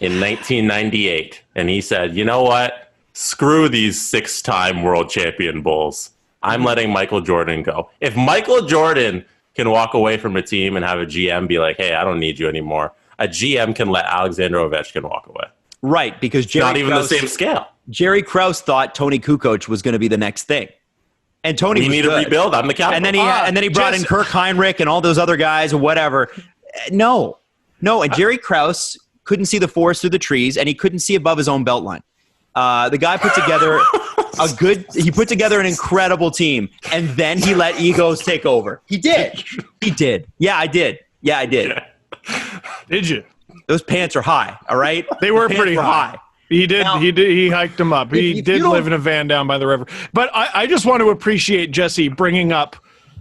in 1998. And he said, you know what? Screw these 6-time world champion Bulls. I'm letting Michael Jordan go. If Michael Jordan can walk away from a team and have a GM be like, hey, I don't need you anymore, a GM can let Alexander Ovechkin walk away. Right, because Jerry not even Krause, the same scale. Jerry Krause thought Tony Kukoc was going to be the next thing. And Tony we was need good. to rebuild. I'm the captain. And then he brought in Kirk Heinrich and all those other guys or whatever. No. And Jerry Krause couldn't see the forest through the trees, and he couldn't see above his own belt line. The guy put together he put together an incredible team, and then he let egos take over. He did. Yeah, I did. Did you? Those pants are high, all right? They were pretty high. He did. Now, he hiked them up. He did live in a van down by the river. But I just want to appreciate Jesse bringing up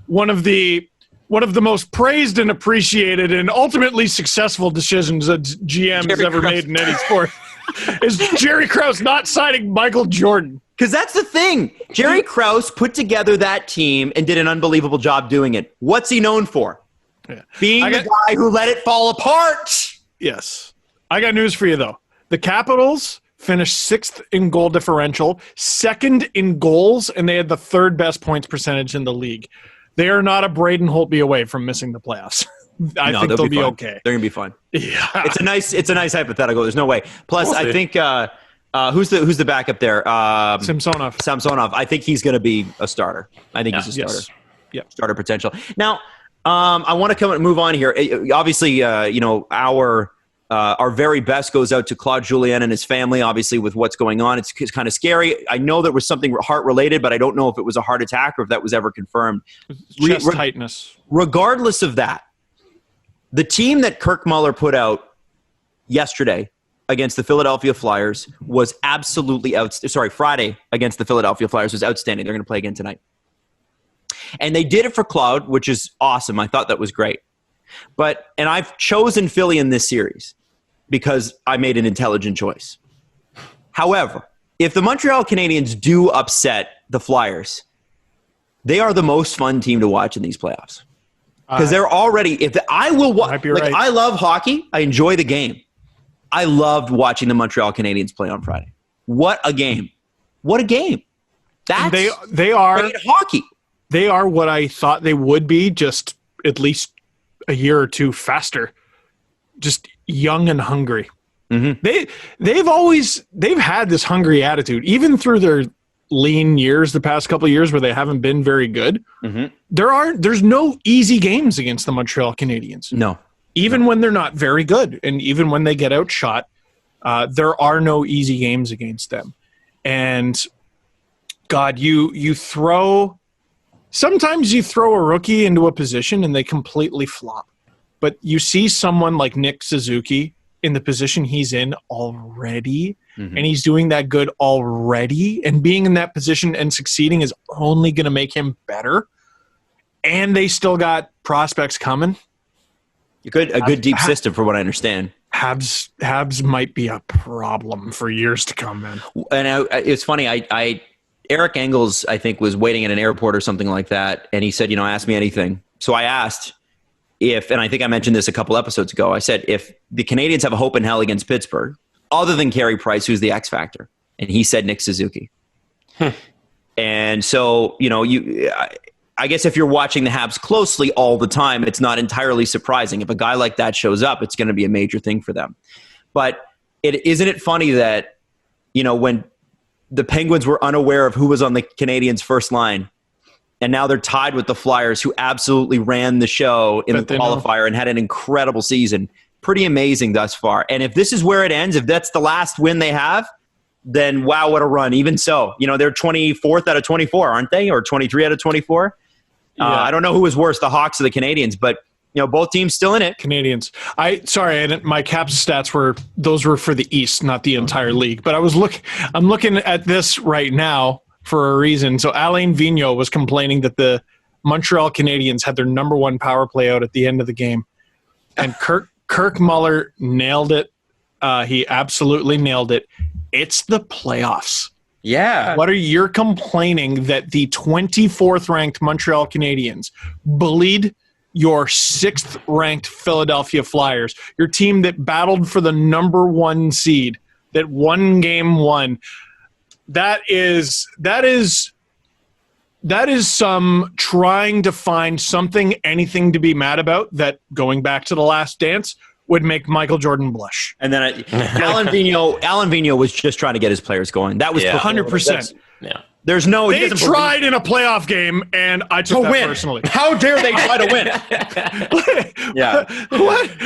one of the most praised and appreciated and ultimately successful decisions that GM has ever made in any sport is Jerry Krause not signing Michael Jordan. Because that's the thing. Jerry Krause put together that team and did an unbelievable job doing it. What's he known for? Yeah. Being the guy who let it fall apart. Yes. I got news for you, though. The Capitals finished 6th in goal differential, 2nd in goals, and they had the 3rd best points percentage in the league. They are not a Braden Holtby away from missing the playoffs. I think they'll be okay. They're gonna be fine. Yeah, it's a nice hypothetical. There's no way. Plus, I think who's the backup there? Samsonov. I think he's gonna be a starter. I think he's a starter. Yes. Yeah, starter potential. Now, I want to move on here. Obviously, our very best goes out to Claude Julien and his family, obviously, with what's going on. It's kind of scary. I know there was something heart-related, but I don't know if it was a heart attack or if that was ever confirmed. Chest tightness. Regardless of that, the team that Kirk Muller put out yesterday against the Philadelphia Flyers was absolutely Friday against the Philadelphia Flyers was outstanding. They're going to play again tonight. And they did it for Claude, which is awesome. I thought that was great. And I've chosen Philly in this series because I made an intelligent choice. However, if the Montreal Canadiens do upset the Flyers, they are the most fun team to watch in these playoffs. Because they're already, I love hockey. I enjoy the game. I loved watching the Montreal Canadiens play on Friday. What a game. That's they are great hockey. They are what I thought they would be, just at least a year or two faster, just young and hungry. Mm-hmm. They've had this hungry attitude, even through their lean years, the past couple of years where they haven't been very good. Mm-hmm. There's no easy games against the Montreal Canadiens. No, even when they're not very good, and even when they get outshot, there are no easy games against them. And God, sometimes you throw a rookie into a position and they completely flop. But you see someone like Nick Suzuki in the position he's in already, and he's doing that good already, and being in that position and succeeding is only going to make him better. And they still got prospects coming. A good deep system, for what I understand. Habs might be a problem for years to come, man. And it's funny, Eric Engels, I think, was waiting at an airport or something like that, and he said, ask me anything. So I asked and I think I mentioned this a couple episodes ago, I said, if the Canadiens have a hope in hell against Pittsburgh, other than Carey Price, who's the X factor? And he said Nick Suzuki. And so, I guess if you're watching the Habs closely all the time, it's not entirely surprising. If a guy like that shows up, it's going to be a major thing for them. But isn't it funny that, when the Penguins were unaware of who was on the Canadiens' first line, and now they're tied with the Flyers, who absolutely ran the show in the qualifier and had an incredible season. Pretty amazing thus far. And if this is where it ends, if that's the last win they have, then wow, what a run. Even so, they're 24th out of 24, aren't they? Or 23 out of 24? Yeah. I don't know who was worse, the Hawks or the Canadiens, but both teams still in it. Canadiens. My Caps stats were for the East, not the entire league. But I'm looking at this right now for a reason. So Alain Vigneault was complaining that the Montreal Canadiens had their number one power play out at the end of the game. And Kirk Muller nailed it. He absolutely nailed it. It's the playoffs. Yeah. What are you complaining that the 24th ranked Montreal Canadiens bullied your 6th ranked Philadelphia Flyers, your team that battled for the number 1 seed, that won game 1? That is some trying to find anything to be mad about, that, going back to The Last Dance, would make Michael Jordan blush. And then Alan Vigneault was just trying to get his players going. That was 100%. Yeah. There's no. They tried in a playoff game, and I took that win. personally. How dare they try to win? Yeah.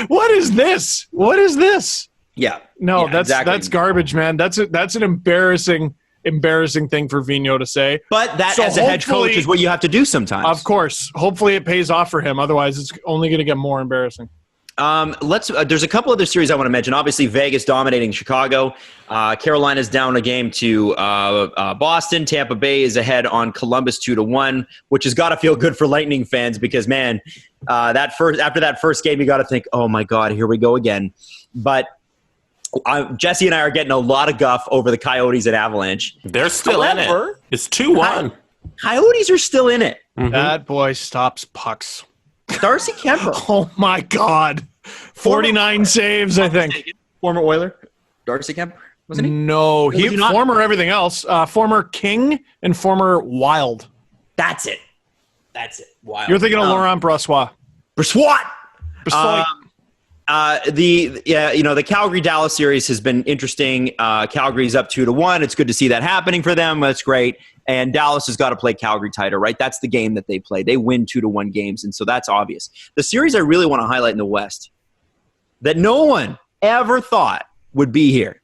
What is this? What is this? Yeah. No, Yeah, that's garbage, man. That's an embarrassing thing for Vigneault to say. But that, So as a head coach, is what you have to do sometimes. Of course. Hopefully it pays off for him. Otherwise, it's only going to get more embarrassing. There's a couple other series I want to mention. Obviously, Vegas dominating Chicago. Carolina's down a game to Boston. Tampa Bay is ahead on Columbus 2-1, which has got to feel good for Lightning fans because, man, after that first game, you got to think, oh my God, here we go again. But Jesse and I are getting a lot of guff over the Coyotes at Avalanche. They're still in it. It's 2-1. Coyotes are still in it. Mm-hmm. That boy stops pucks. Darcy Kemper. Oh my God. 49 saves, I think. Former Oiler. Darcy Kemper, wasn't he? No, Was he not? former everything else. Former King and former Wild. That's it. Wild. You're thinking of Laurent Brossoit. Brossoit. Brossoit. The Calgary Dallas series has been interesting. Calgary's up 2-1. It's good to see that happening for them. That's great. And Dallas has got to play Calgary tighter, right? That's the game that they play. They win 2-1 games, and so that's obvious. The series I really want to highlight in the West that no one ever thought would be here.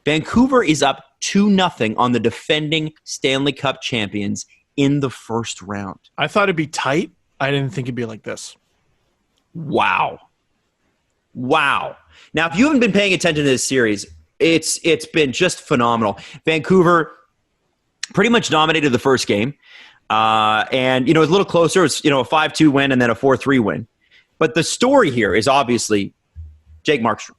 Vancouver is up 2-0 on the defending Stanley Cup champions in the first round. I thought it'd be tight. I didn't think it'd be like this. Wow. Now, if you haven't been paying attention to this series, it's been just phenomenal. Vancouver pretty much dominated the first game. And, it was a little closer. It was, a 5-2 win and then a 4-3 win. But the story here is obviously Jake Markstrom.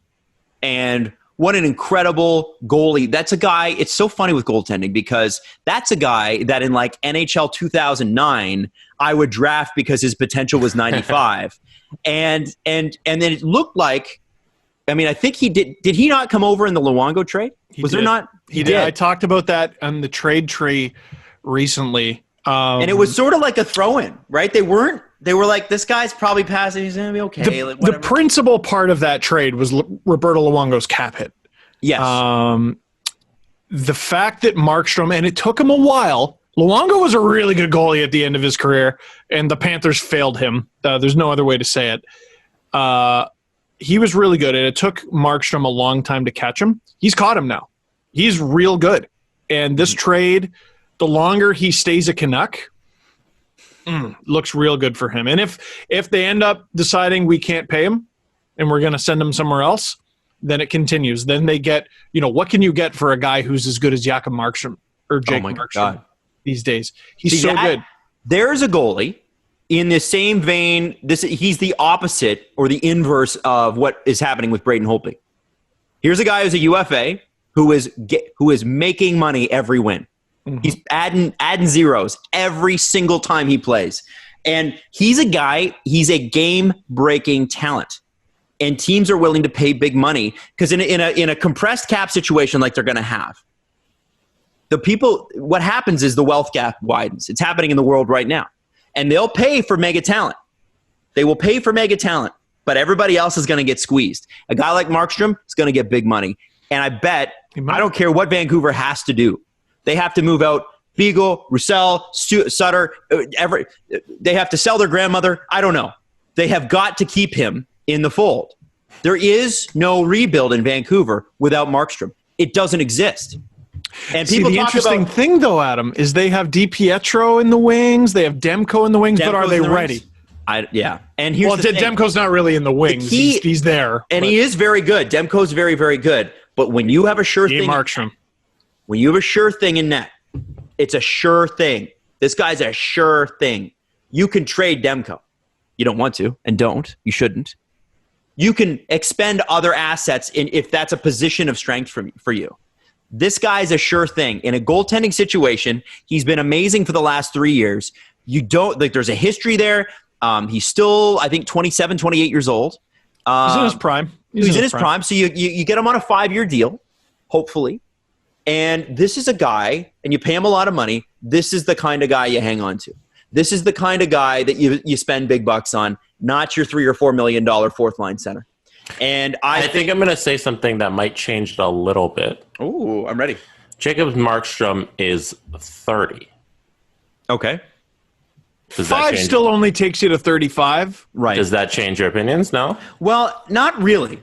And what an incredible goalie. That's a guy, it's so funny with goaltending because that's a guy that in like NHL 2009, I would draft because his potential was 95. And then it looked like, I think he did he not come over in the Luongo trade? He did. I talked about that on the trade tree recently. And it was sort of like a throw-in, right? They were like, this guy's probably passing. He's going to be okay. The principal part of that trade was Roberto Luongo's cap hit. Yes. The fact that Markstrom, and it took him a while. Luongo was a really good goalie at the end of his career, and the Panthers failed him. There's no other way to say it. He was really good, and it took Markstrom a long time to catch him. He's caught him now. He's real good. And this trade, the longer he stays a Canuck, looks real good for him. And if they end up deciding we can't pay him and we're going to send him somewhere else, then it continues. Then they get, what can you get for a guy who's as good as Jakob Markstrom or Jake Markstrom these days? He's so good. There's a goalie in the same vein. He's the opposite or the inverse of what is happening with Braden Holtby. Here's a guy who's a UFA who is making money every win. Mm-hmm. He's adding zeros every single time he plays. And he's a game-breaking talent. And teams are willing to pay big money because in a compressed cap situation like they're going to have, what happens is the wealth gap widens. It's happening in the world right now. And they'll pay for mega talent. They will pay for mega talent, but everybody else is going to get squeezed. A guy like Markstrom is going to get big money. And I bet, I don't care what Vancouver has to do. They have to move out Beagle, Roussel, Sutter. They have to sell their grandmother. I don't know. They have got to keep him in the fold. There is no rebuild in Vancouver without Markstrom. It doesn't exist. And people the interesting thing, though, Adam, is they have DiPietro in the wings. They have Demko in the wings, but are they ready? And here's Demko's not really in the wings. He's there. And he is very good. Demko's very, very good. But when you have a sure thing, Markstrom. When you have a sure thing in net, it's a sure thing. This guy's a sure thing. You can trade Demko. You don't want to, and don't. You shouldn't. You can expend other assets if that's a position of strength for you. This guy's a sure thing. In a goaltending situation, he's been amazing for the last 3 years. There's a history there. He's still, I think, 27, 28 years old. He's in his prime. He's in his prime. So you get him on a 5-year deal, hopefully. And this is a guy, and you pay him a lot of money. This is the kind of guy you hang on to. This is the kind of guy that you spend big bucks on, not your $3 or $4 million fourth line center. And I think I'm going to say something that might change it a little bit. Oh, I'm ready. Jacob Markstrom is 30. Okay. Does that 5 change? still only takes you to 35. Right. Does that change your opinions? No? Well, not really,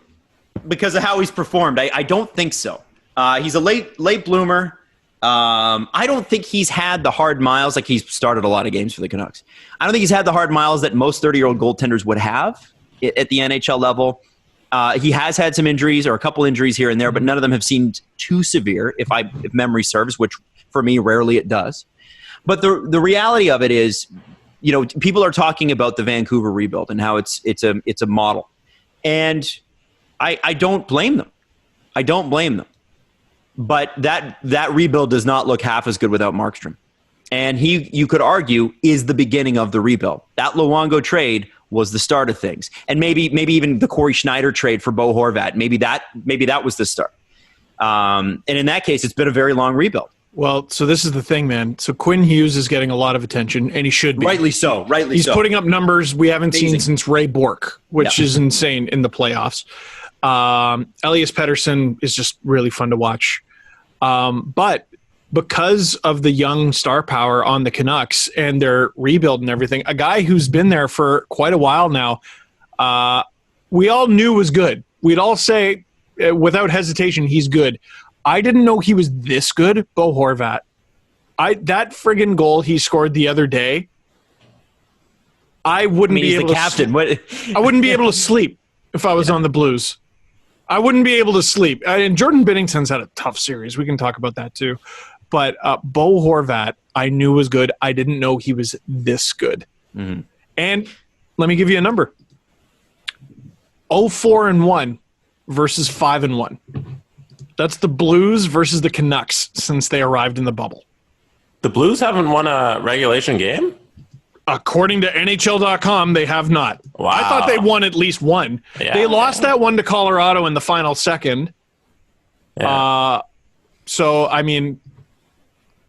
because of how he's performed. I don't think so. He's a late bloomer. I don't think he's had the hard miles. Like, he's started a lot of games for the Canucks. I don't think he's had the hard miles that most 30-year-old goaltenders would have at the NHL level. He has had some injuries, or a couple injuries here and there, but none of them have seemed too severe, if memory serves, which for me rarely it does. But the reality of it is, you know, people are talking about the Vancouver rebuild and how it's a model, and I don't blame them. I don't blame them. But that rebuild does not look half as good without Markstrom, and you could argue is the beginning of the rebuild. That Luongo trade was the start of things, and maybe even the Corey Schneider trade for Bo Horvat. Maybe that was the start. And in that case, it's been a very long rebuild. Well, so this is the thing, man. So Quinn Hughes is getting a lot of attention, and he should be. Rightly so. He's putting up numbers we haven't Amazing. seen since Ray Bork, which is insane in the playoffs. Elias Pettersson is just really fun to watch. But because of the young star power on the Canucks and their rebuild and everything, a guy who's been there for quite a while now, we all knew was good. We'd all say, without hesitation, he's good. I didn't know he was this good, Bo Horvat. That friggin' goal he scored the other day, I wouldn't be able to captain. I wouldn't be able to sleep if I was on the Blues. I wouldn't be able to sleep. And Jordan Binnington's had a tough series. We can talk about that too. But Bo Horvat, I knew was good. I didn't know he was this good. Mm-hmm. And let me give you a number. 0-4-1 versus 5-1. That's the Blues versus the Canucks since they arrived in the bubble. The Blues haven't won a regulation game? According to NHL.com, they have not. Wow. I thought they won at least one. Yeah. They lost that one to Colorado in the final second. Yeah. So, I mean,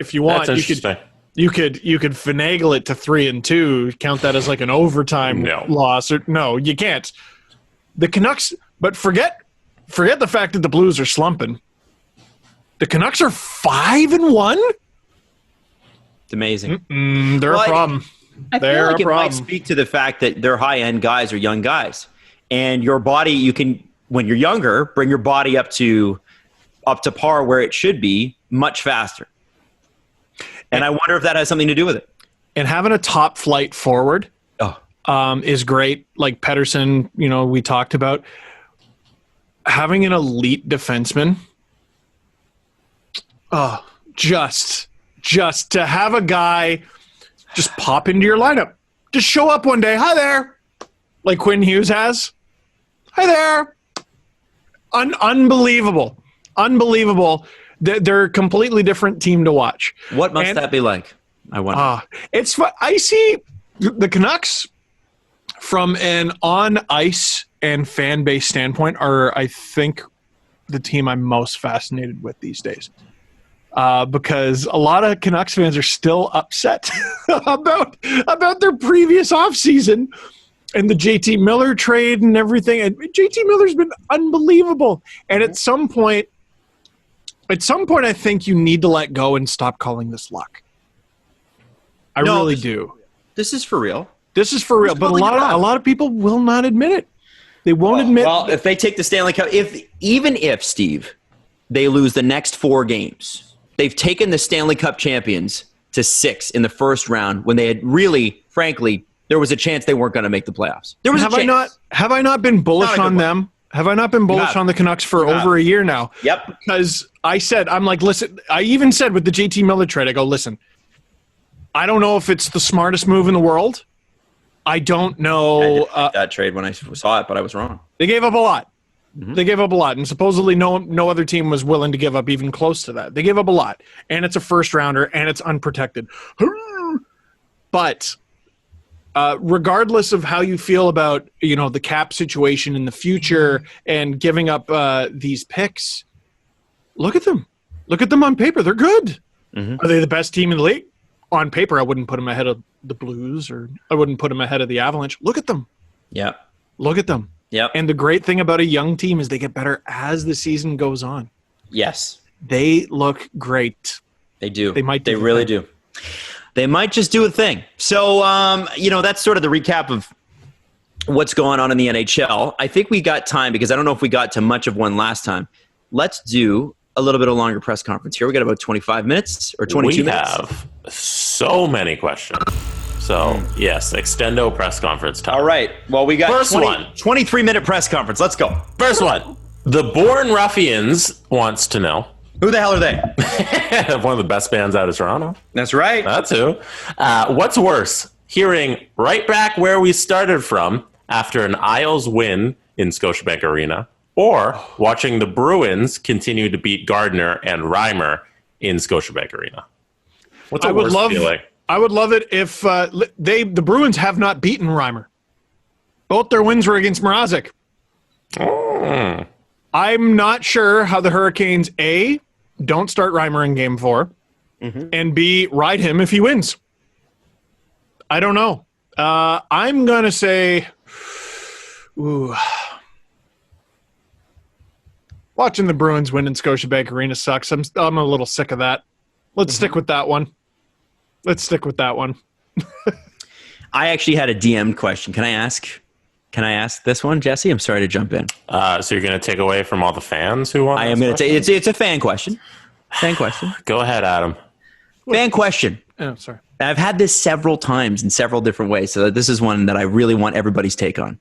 if you want, you could finagle it to 3-2, count that as like an overtime loss. Or no, you can't. The Canucks, but forget the fact that the Blues are slumping. The Canucks are 5-1. It's amazing. They're a problem. I feel like it might speak to the fact that they're high-end guys or young guys, and your body, you can, when you're younger, bring your body up to par where it should be much faster. And I wonder if that has something to do with it. And having a top flight forward is great. Like Pettersson, we talked about. Having an elite defenseman, just to have a guy just pop into your lineup. Just show up one day. Hi there. Like Quinn Hughes has. Hi there. Unbelievable. They're a completely different team to watch. What must that be like? I wonder. I see the Canucks from an on-ice and fan base standpoint are, I think, the team I'm most fascinated with these days. Because a lot of Canucks fans are still upset about their previous offseason and the JT Miller trade and everything. And JT Miller's been unbelievable. And at some point, I think you need to let go and stop calling this luck. I really do. This is for real. But a lot of people will not admit it. They won't admit. Well, if they take the Stanley Cup, even if Steve, they lose the next 4 games, they've taken the Stanley Cup champions to 6 in the first round when they had really, frankly, there was a chance they weren't going to make the playoffs. There was Have I not been bullish on them? Have I not been bullish on the Canucks for over a year now? Yep. Because I'm like, listen, I even said with the JT Miller trade, I go, listen, I don't know if it's the smartest move in the world. I don't know. I didn't like that trade when I saw it, but I was wrong. They gave up a lot. Mm-hmm. They gave up a lot, and supposedly no other team was willing to give up even close to that. They gave up a lot, and it's a first rounder, and it's unprotected. But regardless of how you feel about the cap situation in the future and giving up these picks, look at them. Look at them on paper. They're good. Mm-hmm. Are they the best team in the league? On paper, I wouldn't put them ahead of the Blues, or I wouldn't put them ahead of the Avalanche. Look at them. Yeah. Look at them. Yep. And the great thing about a young team is they get better as the season goes on. Yes. They look great. They do. They might. They really do. They might just do a thing. So, that's sort of the recap of what's going on in the NHL. I think we got time because I don't know if we got to much of one last time. Let's do a little bit of longer press conference here. We got about 25 minutes or 22 minutes. We have so many questions. So, yes, extendo press conference time. All right. Well, we got First one. 23-minute press conference. Let's go. First one. The Born Ruffians wants to know. Who the hell are they? One of the best bands out of Toronto. That's right. That's who. What's worse, hearing right back where we started from after an Isles win in Scotiabank Arena, or watching the Bruins continue to beat Gardner and Reimer in Scotiabank Arena? What's a worse feeling? I would love it if the Bruins have not beaten Reimer. Both their wins were against Mrazek. Mm. I'm not sure how the Hurricanes, A, don't start Reimer in Game 4, and B, ride him if he wins. I don't know. I'm going to say, watching the Bruins win in Scotiabank Arena sucks. I'm a little sick of that. Let's stick with that one. I actually had a DM question. Can I ask this one, Jesse? I'm sorry to jump in. So you're going to take away from all the fans who want? I am going to take. It's a fan question. Go ahead, Adam. Fan question. Oh, sorry. I've had this several times in several different ways, so this is one that I really want everybody's take on.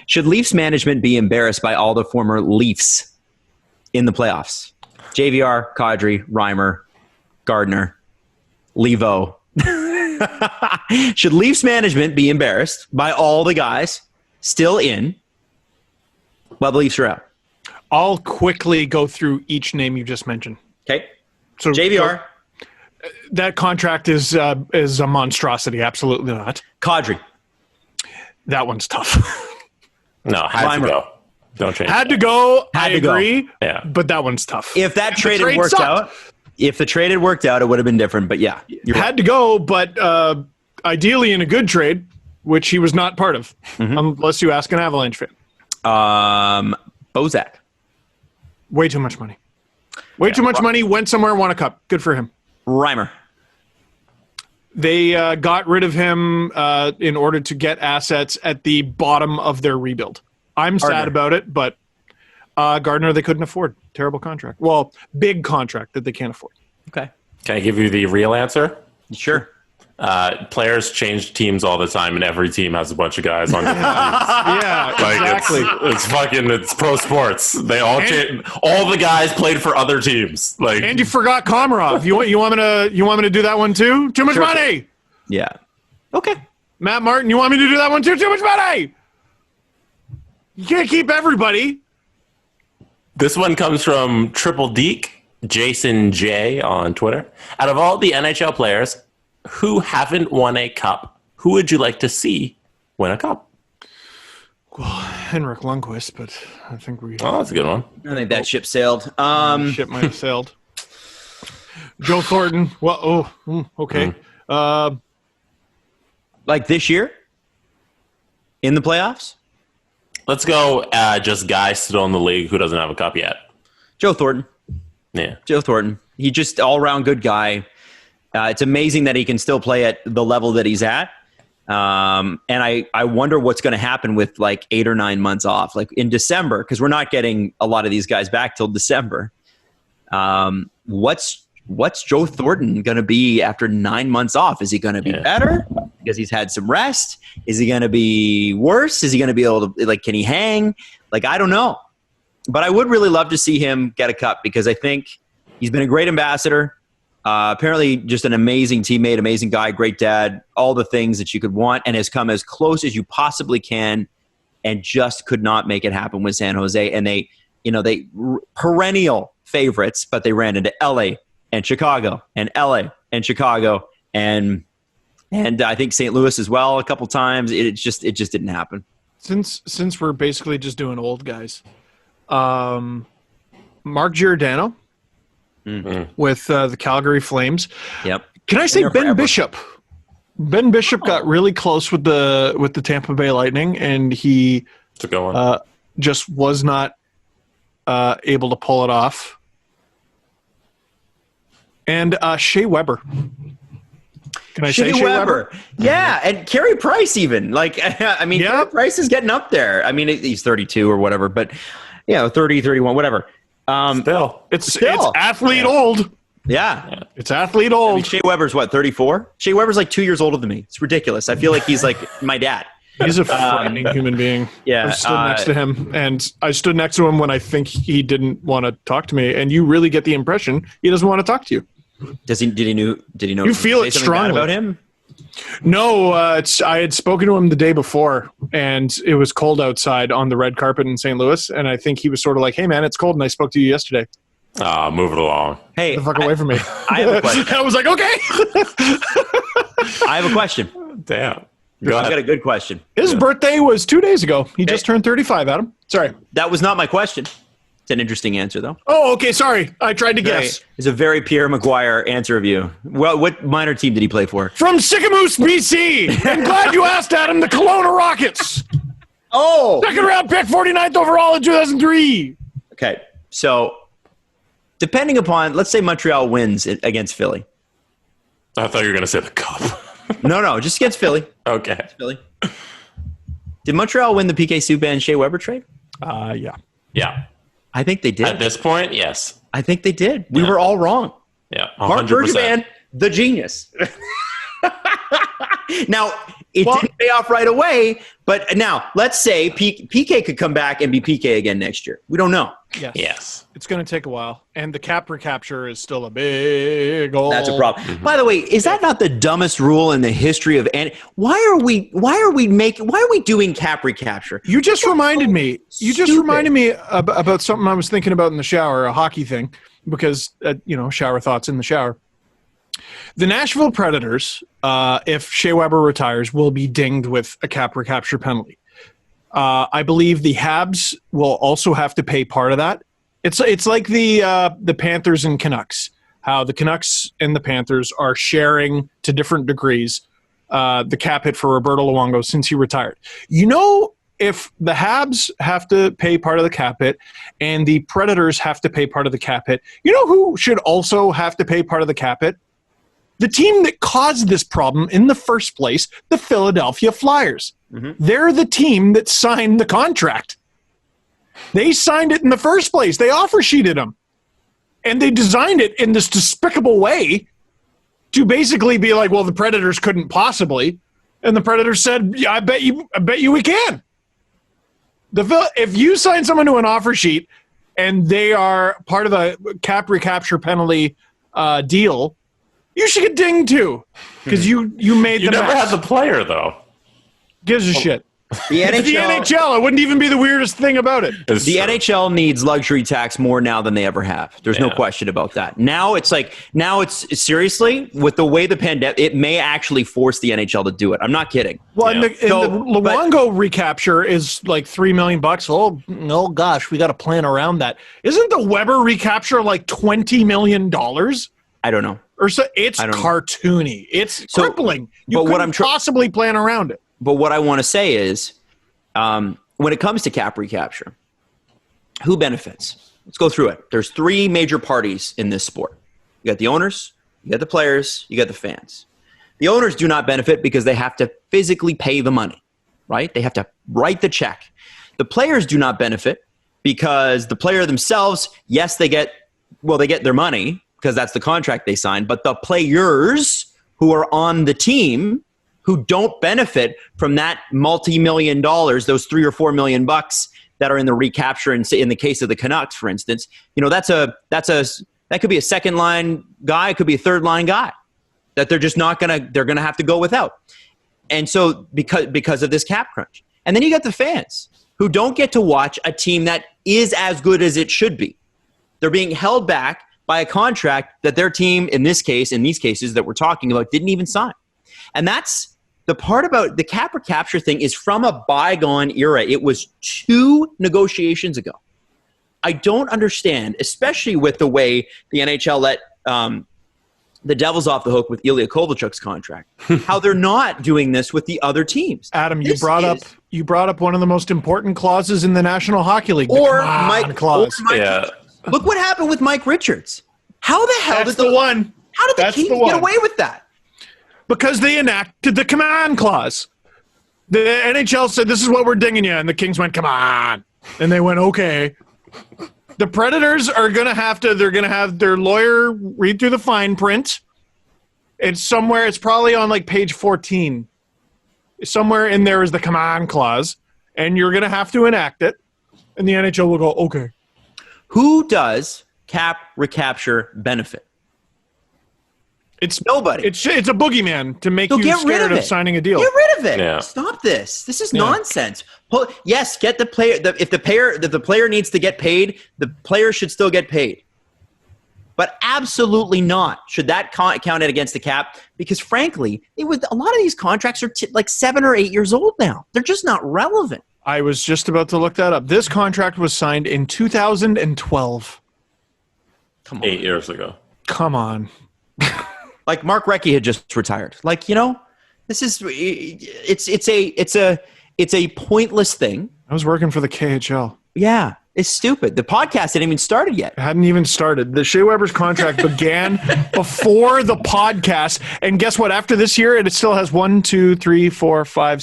Should Leafs management be embarrassed by all the former Leafs in the playoffs? JVR, Kadri, Reimer, Gardner, Levo. Should Leafs management be embarrassed by all the guys still in while the Leafs are out? I'll quickly go through each name you just mentioned. Okay. So JVR. That contract is a monstrosity. Absolutely not. Kadri. That one's tough. No, had to go. Don't change. Had to go. I to go. agree. Yeah. But that one's tough. If that trade had trade worked sucked. out, if the trade had worked out, it would have been different. But yeah, you're right. Had to go, but ideally in a good trade, which he was not part of, unless you ask an Avalanche fan. Bozak. Way too much money. Way too much money. Went somewhere, won a cup. Good for him. Reimer. They got rid of him in order to get assets at the bottom of their rebuild. I'm sad about it, but Gardner they couldn't afford. Terrible contract. Well, big contract that they can't afford. Okay. Can I give you the real answer? Sure. Players change teams all the time, and every team has a bunch of guys on different teams. Yeah, exactly. It's pro sports. They all change. All the guys played for other teams. And you forgot Komarov. You want me to do that one too? Too much money. Yeah. Okay. Matt Martin, you want me to do that one too? Too much money. You can't keep everybody. This one comes from Triple Deke, Jason J on Twitter. Out of all the NHL players who haven't won a cup, who would you like to see win a cup? Well, Henrik Lundqvist, but I think we. Oh, that's a good one. I think that ship sailed. Ship might have sailed. Joe Thornton. Well, okay. Like this year? In the playoffs? Let's go just guy still in the league who doesn't have a cup yet. Joe Thornton. Yeah. Joe Thornton. He just all-around good guy. It's amazing that he can still play at the level that he's at. And I wonder what's going to happen with like 8 or 9 months off. Like in December, because we're not getting a lot of these guys back till December. What's Joe Thornton going to be after 9 months off? Is he going to be better because he's had some rest? Is he going to be worse? Is he going to be able to, can he hang? I don't know. But I would really love to see him get a cup because I think he's been a great ambassador. Apparently just an amazing teammate, amazing guy, great dad, all the things that you could want, and has come as close as you possibly can and just could not make it happen with San Jose. And they perennial favorites, but they ran into LA and Chicago and LA and Chicago and I think St. Louis as well a couple times. It just didn't happen. Since we're basically just doing old guys, Mark Giordano with the Calgary Flames. Yep. Can I say Ben Bishop? Ben Bishop got really close with the Tampa Bay Lightning, and he It's a good one. Just was not able to pull it off. And Shea Weber. Can I say Shea Weber? Yeah, and Carey Price even. Like, I mean, Carey Price is getting up there. I mean, he's 32 or whatever, but, 30, 31, whatever. It's athlete old. Yeah. It's athlete old. I mean, Shea Weber's what, 34? Shea Weber's like 2 years older than me. It's ridiculous. I feel like he's like my dad. He's a frightening human being. Yeah. I stood next to him, and I stood next to him when I think he didn't want to talk to me, and you really get the impression he doesn't want to talk to you. Did he know? You feel it strongly about him? No, I had spoken to him the day before, and it was cold outside on the red carpet in St. Louis, and I think he was sort of like, "Hey, man, it's cold, and I spoke to you yesterday." Move it along. Hey, get the fuck away from me! I have a question. I was like, "Okay." I have a question. Damn. I've got a good question. His birthday was 2 days ago. He just turned 35, Adam. Sorry. That was not my question. It's an interesting answer, though. Oh, okay. Sorry. I tried to guess. It's a very Pierre Maguire answer of you. Well, what minor team did he play for? From Sycamoose, BC. I'm glad you asked, Adam. The Kelowna Rockets. Oh. Second round pick, 49th overall in 2003. Okay. So, depending upon, let's say Montreal wins against Philly. I thought you were going to say the Cup. No, just against Philly. Okay. Philly. Did Montreal win the PK Subban Shea Weber trade? Yeah. Yeah. I think they did. At this point, yes. I think they did. We were all wrong. Yeah. 100%. Mark Bergevin, the genius. Now, it didn't pay off right away, but now let's say PK could come back and be PK again next year. We don't know. Yes. It's going to take a while, and the cap recapture is still a big goal. That's a problem. Mm-hmm. By the way, is that not the dumbest rule in the history of? And why are we doing cap recapture? You just reminded me. You just reminded me about something I was thinking about in the shower, a hockey thing, because shower thoughts in the shower. The Nashville Predators, if Shea Weber retires, will be dinged with a cap recapture penalty. I believe the Habs will also have to pay part of that. It's like the Panthers and Canucks, how the Canucks and the Panthers are sharing to different degrees the cap hit for Roberto Luongo since he retired. If the Habs have to pay part of the cap hit and the Predators have to pay part of the cap hit, who should also have to pay part of the cap hit? The team that caused this problem in the first place, the Philadelphia Flyers. Mm-hmm. They're the team that signed the contract. They signed it in the first place. They offer sheeted them. And they designed it in this despicable way to basically be like, well, the Predators couldn't possibly. And the Predators said, yeah, I bet you we can. If you sign someone to an offer sheet and they are part of a cap recapture penalty deal, you should get dinged too, because you made the never had the player though. Gives a shit. The NHL, it wouldn't even be the weirdest thing about it. The NHL needs luxury tax more now than they ever have. There's no question about that. Now it's seriously, with the way the pandemic, it may actually force the NHL to do it. I'm not kidding. Well, and the Luongo recapture is like $3 million. Oh, no, gosh, we got to plan around that. Isn't the Weber recapture like $20 million? I don't know. Or so it's cartoony. It's crippling. You couldn't possibly plan around it. But what I want to say is, when it comes to cap recapture, who benefits? Let's go through it. There's three major parties in this sport. You got the owners, you got the players, you got the fans. The owners do not benefit because they have to physically pay the money, right? They have to write the check. The players do not benefit because the player themselves, yes, they get their money because that's the contract they signed, but the players who are on the team who don't benefit from that multi-million dollars, those $3 or $4 million that are in the recapture, and in the case of the Canucks, for instance, that could be a second line guy, it could be a third line guy that they're gonna have to go without. And so because of this cap crunch. And then you got the fans who don't get to watch a team that is as good as it should be. They're being held back by a contract that their team, in these cases that we're talking about, didn't even sign. And that's the part about the cap recapture thing is from a bygone era. It was 2 negotiations ago. I don't understand, especially with the way the NHL let the Devils off the hook with Ilya Kovalchuk's contract. How they're not doing this with the other teams. Adam, you brought up one of the most important clauses in the National Hockey League. Or the come Mike on clause. Yeah. Look what happened with Mike Richards. How the hell That's did the one. How did the That's Kings the one. get away with that? Because they enacted the come on clause. The NHL said, this is what we're dinging you. And the Kings went, come on. And they went, okay. The Predators are going to have their lawyer read through the fine print. It's somewhere, it's probably on like page 14. Somewhere in there is the come on clause. And you're going to have to enact it. And the NHL will go, okay. Who does cap recapture benefit? It's nobody. It's a boogeyman to make you get rid scared of signing a deal. Get rid of it. Yeah. Stop this. This is nonsense. Yes, get the player. If the player needs to get paid, the player should still get paid. But absolutely not should that count it against the cap, because frankly, a lot of these contracts are like 7 or 8 years old now. They're just not relevant. I was just about to look that up. This contract was signed in 2012. Come on. 8 years ago. Come on. Like Mark Recchi had just retired. Like, this is it's a pointless thing. I was working for the KHL. Yeah, it's stupid. The podcast hadn't even started yet. It hadn't even started. The Shea Weber's contract began before the podcast. And guess what? After this year, it still has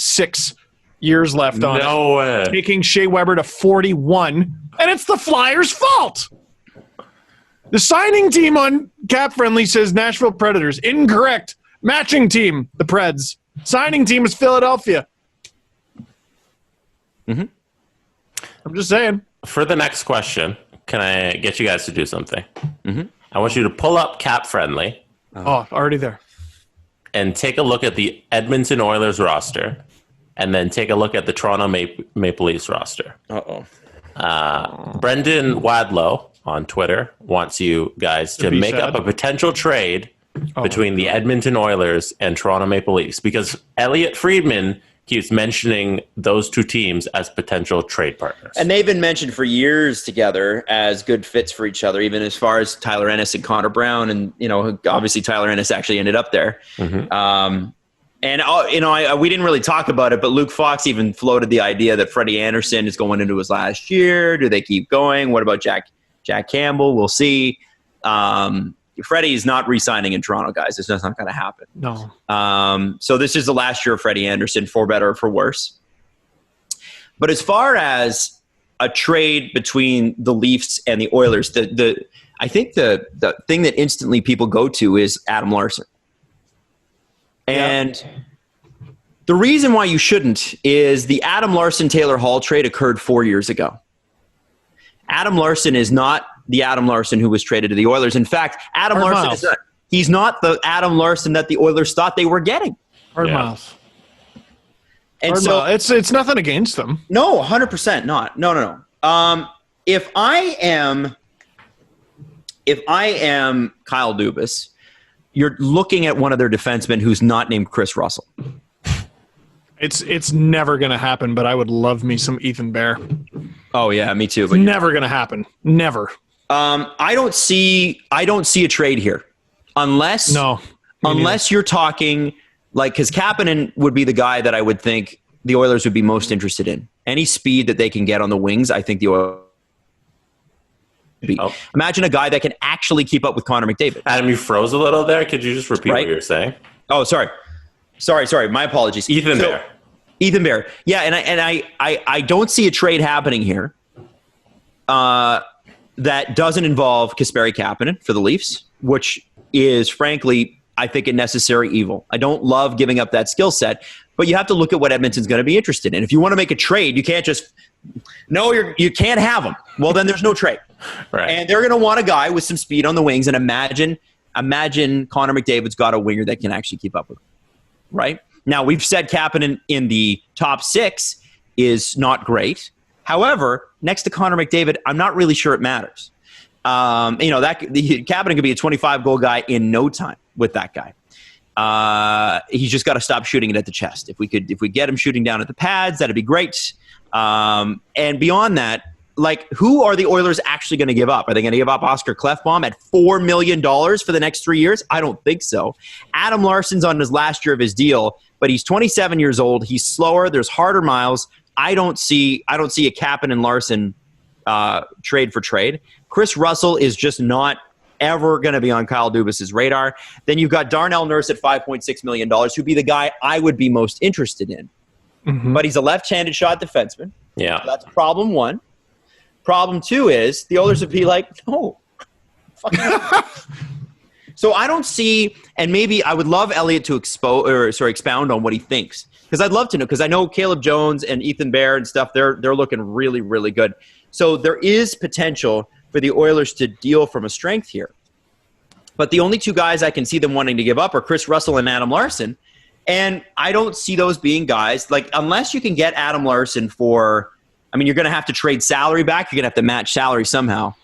6 years left on it. No way. Taking Shea Weber to 41. And it's the Flyers' fault. The signing team on Cap Friendly says Nashville Predators. Incorrect. Matching team, the Preds. Signing team is Philadelphia. Mm-hmm. I'm just saying. For the next question, can I get you guys to do something? Mm-hmm. I want you to pull up Cap Friendly. Oh, already there. And take a look at the Edmonton Oilers roster. And then take a look at the Toronto Maple Leafs roster. Uh-oh. Brendan Wadlow on Twitter wants you guys to make up a potential trade between the Edmonton Oilers and Toronto Maple Leafs, because Elliot Friedman keeps mentioning those two teams as potential trade partners. And they've been mentioned for years together as good fits for each other, even as far as Tyler Ennis and Connor Brown. And, obviously Tyler Ennis actually ended up there. Mm-hmm. We didn't really talk about it, but Luke Fox even floated the idea that Freddie Anderson is going into his last year. Do they keep going? What about Jack Campbell? We'll see. Freddie's not re-signing in Toronto, guys. It's just not going to happen. No. So this is the last year of Freddie Anderson, for better or for worse. But as far as a trade between the Leafs and the Oilers, I think the thing that instantly people go to is Adam Larson. And the reason why you shouldn't is the Adam Larson-Taylor Hall trade occurred 4 years ago. Adam Larson is not the Adam Larson who was traded to the Oilers. In fact, he's not the Adam Larson that the Oilers thought they were getting. Hard miles. And Hard so it's nothing against them. No, 100% not. No. If I am Kyle Dubas, you're looking at one of their defensemen who's not named Chris Russell. It's never going to happen, but I would love me some Ethan Bear. Oh yeah, me too. But it's never going to happen. Never. I don't see a trade here, unless you're talking like, because Kapanen would be the guy that I would think the Oilers would be most interested in. Any speed that they can get on the wings, I think the Oilers. Imagine a guy that can actually keep up with Connor McDavid. Adam, you froze a little there. Could you just repeat what you were saying? Oh, sorry. My apologies. Ethan Bear. Yeah, and I don't see a trade happening here that doesn't involve Kasperi Kapanen for the Leafs, which is, frankly, I think a necessary evil. I don't love giving up that skill set, but you have to look at what Edmonton's going to be interested in. If you want to make a trade, you can't just you can't have them. Well, then there's no trade. Right. And they're going to want a guy with some speed on the wings, and imagine Connor McDavid's got a winger that can actually keep up with him. Right? Now, we've said Kapanen in the top 6 is not great. However, next to Connor McDavid, I'm not really sure it matters. Kapanen could be a 25-goal guy in no time with that guy. He's just got to stop shooting it at the chest. If we get him shooting down at the pads, that'd be great. And beyond that, like, who are the Oilers actually going to give up? Are they going to give up Oscar Klefbom at $4 million for the next 3 years? I don't think so. Adam Larsson's on his last year of his deal, but he's 27 years old. He's slower. There's harder miles. I don't see a Kapanen and Larsson trade for trade. Chris Russell is just not ever going to be on Kyle Dubas's radar. Then you've got Darnell Nurse at $5.6 million, who'd be the guy I would be most interested in. Mm-hmm. But he's a left-handed shot defenseman. Yeah. So that's problem one. Problem two is the Oilers would be like, no. So I don't see, and maybe I would love Elliott to expound on what he thinks. Because I'd love to know, because I know Caleb Jones and Ethan Bear and stuff, they're looking really, really good. So there is potential for the Oilers to deal from a strength here. But the only two guys I can see them wanting to give up are Chris Russell and Adam Larsson. And I don't see those being guys, like, unless you can get Adam Larsson for, I mean, you're going to have to trade salary back. You're going to have to match salary somehow.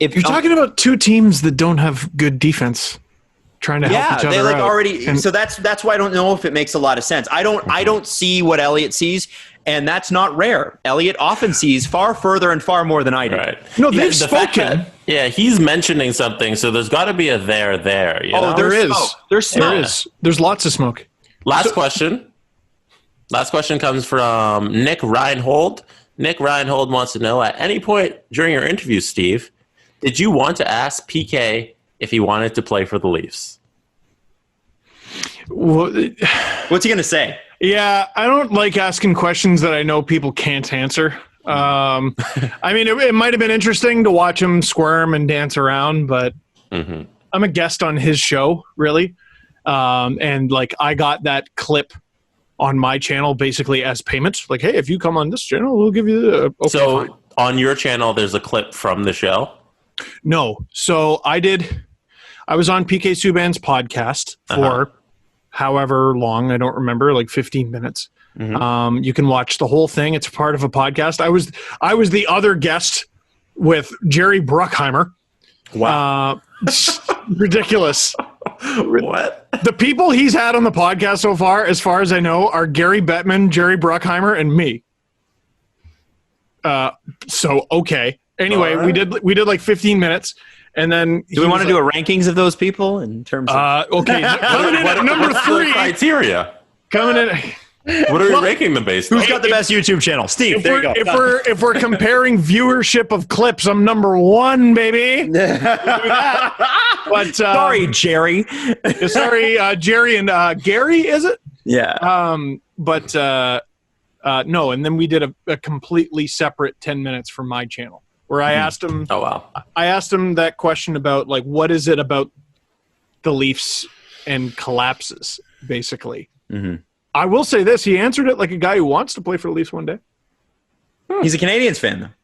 If you're talking about two teams that don't have good defense trying to help each other out. Already. So that's why I don't know if it makes a lot of sense. I don't see what Elliott sees. And that's not rare. Elliott often sees far further and far more than I do. Right. No, they've spoken. He's mentioning something, so there's got to be a there. You know? There is. Smoke. There's smoke. There is. There's lots of smoke. Last question. Last question comes from Nick Reinhold. Nick Reinhold wants to know, at any point during your interview, Steve, did you want to ask PK if he wanted to play for the Leafs? What's he going to say? Yeah, I don't like asking questions that I know people can't answer. I mean, it might have been interesting to watch him squirm and dance around, but I'm a guest on his show, really. And, like, I got that clip on my channel basically as payment. Like, hey, if you come on this channel, we'll give you the... Okay, so fine. On your channel, there's a clip from the show? No. So I was on PK Subban's podcast for... however long, I don't remember, like 15 minutes. Mm-hmm. You can watch the whole thing. It's part of a podcast. I was the other guest with Jerry Bruckheimer. Wow. Ridiculous. What? The people he's had on the podcast so far as I know, are Gary Bettman, Jerry Bruckheimer, and me. So, okay. Anyway, right. we did like 15 minutes. And then do we want to do a rankings of those people in terms of okay, coming in at number 3 criteria. Coming in, what are we ranking them based on? Who's got the best YouTube channel? Steve, there you go. If we're comparing viewership of clips, I'm number 1, baby. But sorry, Jerry. Sorry, Jerry and Gary, is it? Yeah. But no, and then we did a completely separate 10 minutes from my channel, where I asked him. Oh wow! I asked him that question about, like, what is it about the Leafs and collapses, basically. Mm-hmm. I will say this: he answered it like a guy who wants to play for the Leafs one day. He's a Canadiens fan,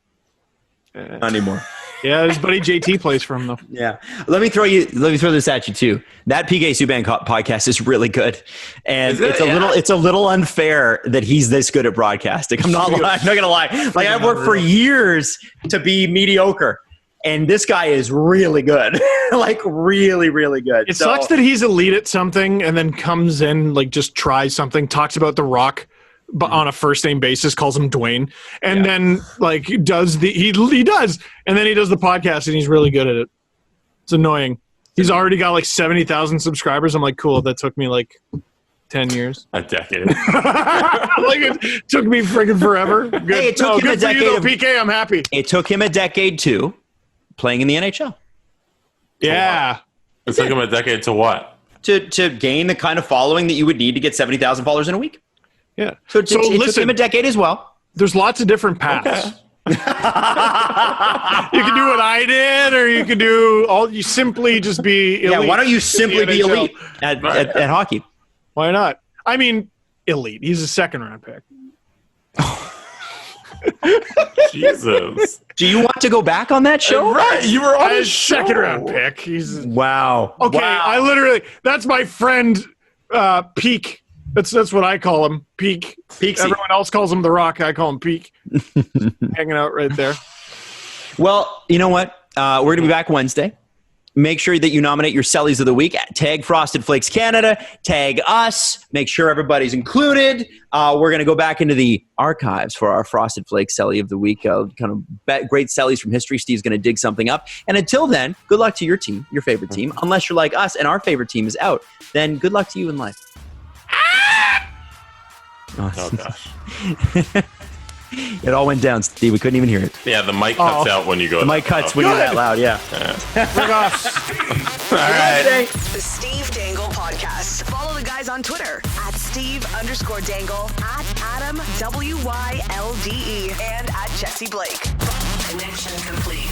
though. Not anymore. Yeah, his buddy JT plays for him, though. Yeah. Let me throw this at you too. That PK Subban podcast is really good, and it's a little unfair that he's this good at broadcasting. I'm not gonna lie. Like, I've worked for years to be mediocre, and this guy is really good. Like, really, really good. It sucks that he's elite at something and then comes in, like, just tries something, talks about The Rock, but on a first name basis, calls him Dwayne, and then, like, he does, and then he does the podcast, and he's really good at it. It's annoying. He's already got like 70,000 subscribers. I'm like, cool. That took me like 10 years. A decade. Like, it took me freaking forever. Good. Hey, it took him a decade. PK, I'm happy. It took him a decade too, playing in the NHL. Yeah. It took him a decade to what? To gain the kind of following that you would need to get 70,000 followers in a week. Yeah. So it took him a decade as well. There's lots of different paths. Okay. You can do what I did, or you can do you simply just be elite. Yeah, why don't you simply be elite at hockey? Why not? I mean, elite. He's a second-round pick. Jesus. Do you want to go back on that show? Right. You were on his second-round pick. Wow. Okay, wow. I literally, that's my friend, Peak. That's what I call him, Peak. Peaksy. Everyone else calls him The Rock. I call him Peak. Hanging out right there. Well, you know what? We're going to be back Wednesday. make sure that you nominate your Sellies of the week. Tag Frosted Flakes Canada. Tag us. Make sure everybody's included. We're going to go back into the archives for our Frosted Flakes Selly of the week. Great Sellies from history. Steve's going to dig something up. And until then, good luck to your team, your favorite team. Unless you're like us and our favorite team is out, then good luck to you in life. Oh, gosh. It all went down, Steve. We couldn't even hear it. Yeah, the mic cuts out when you go. The mic cuts when you're that loud, yeah. All right. The Steve Dangle Podcast. Follow the guys on Twitter at Steve_Dangle, at Adam WYLDE, and at Jesse Blake. Connection complete.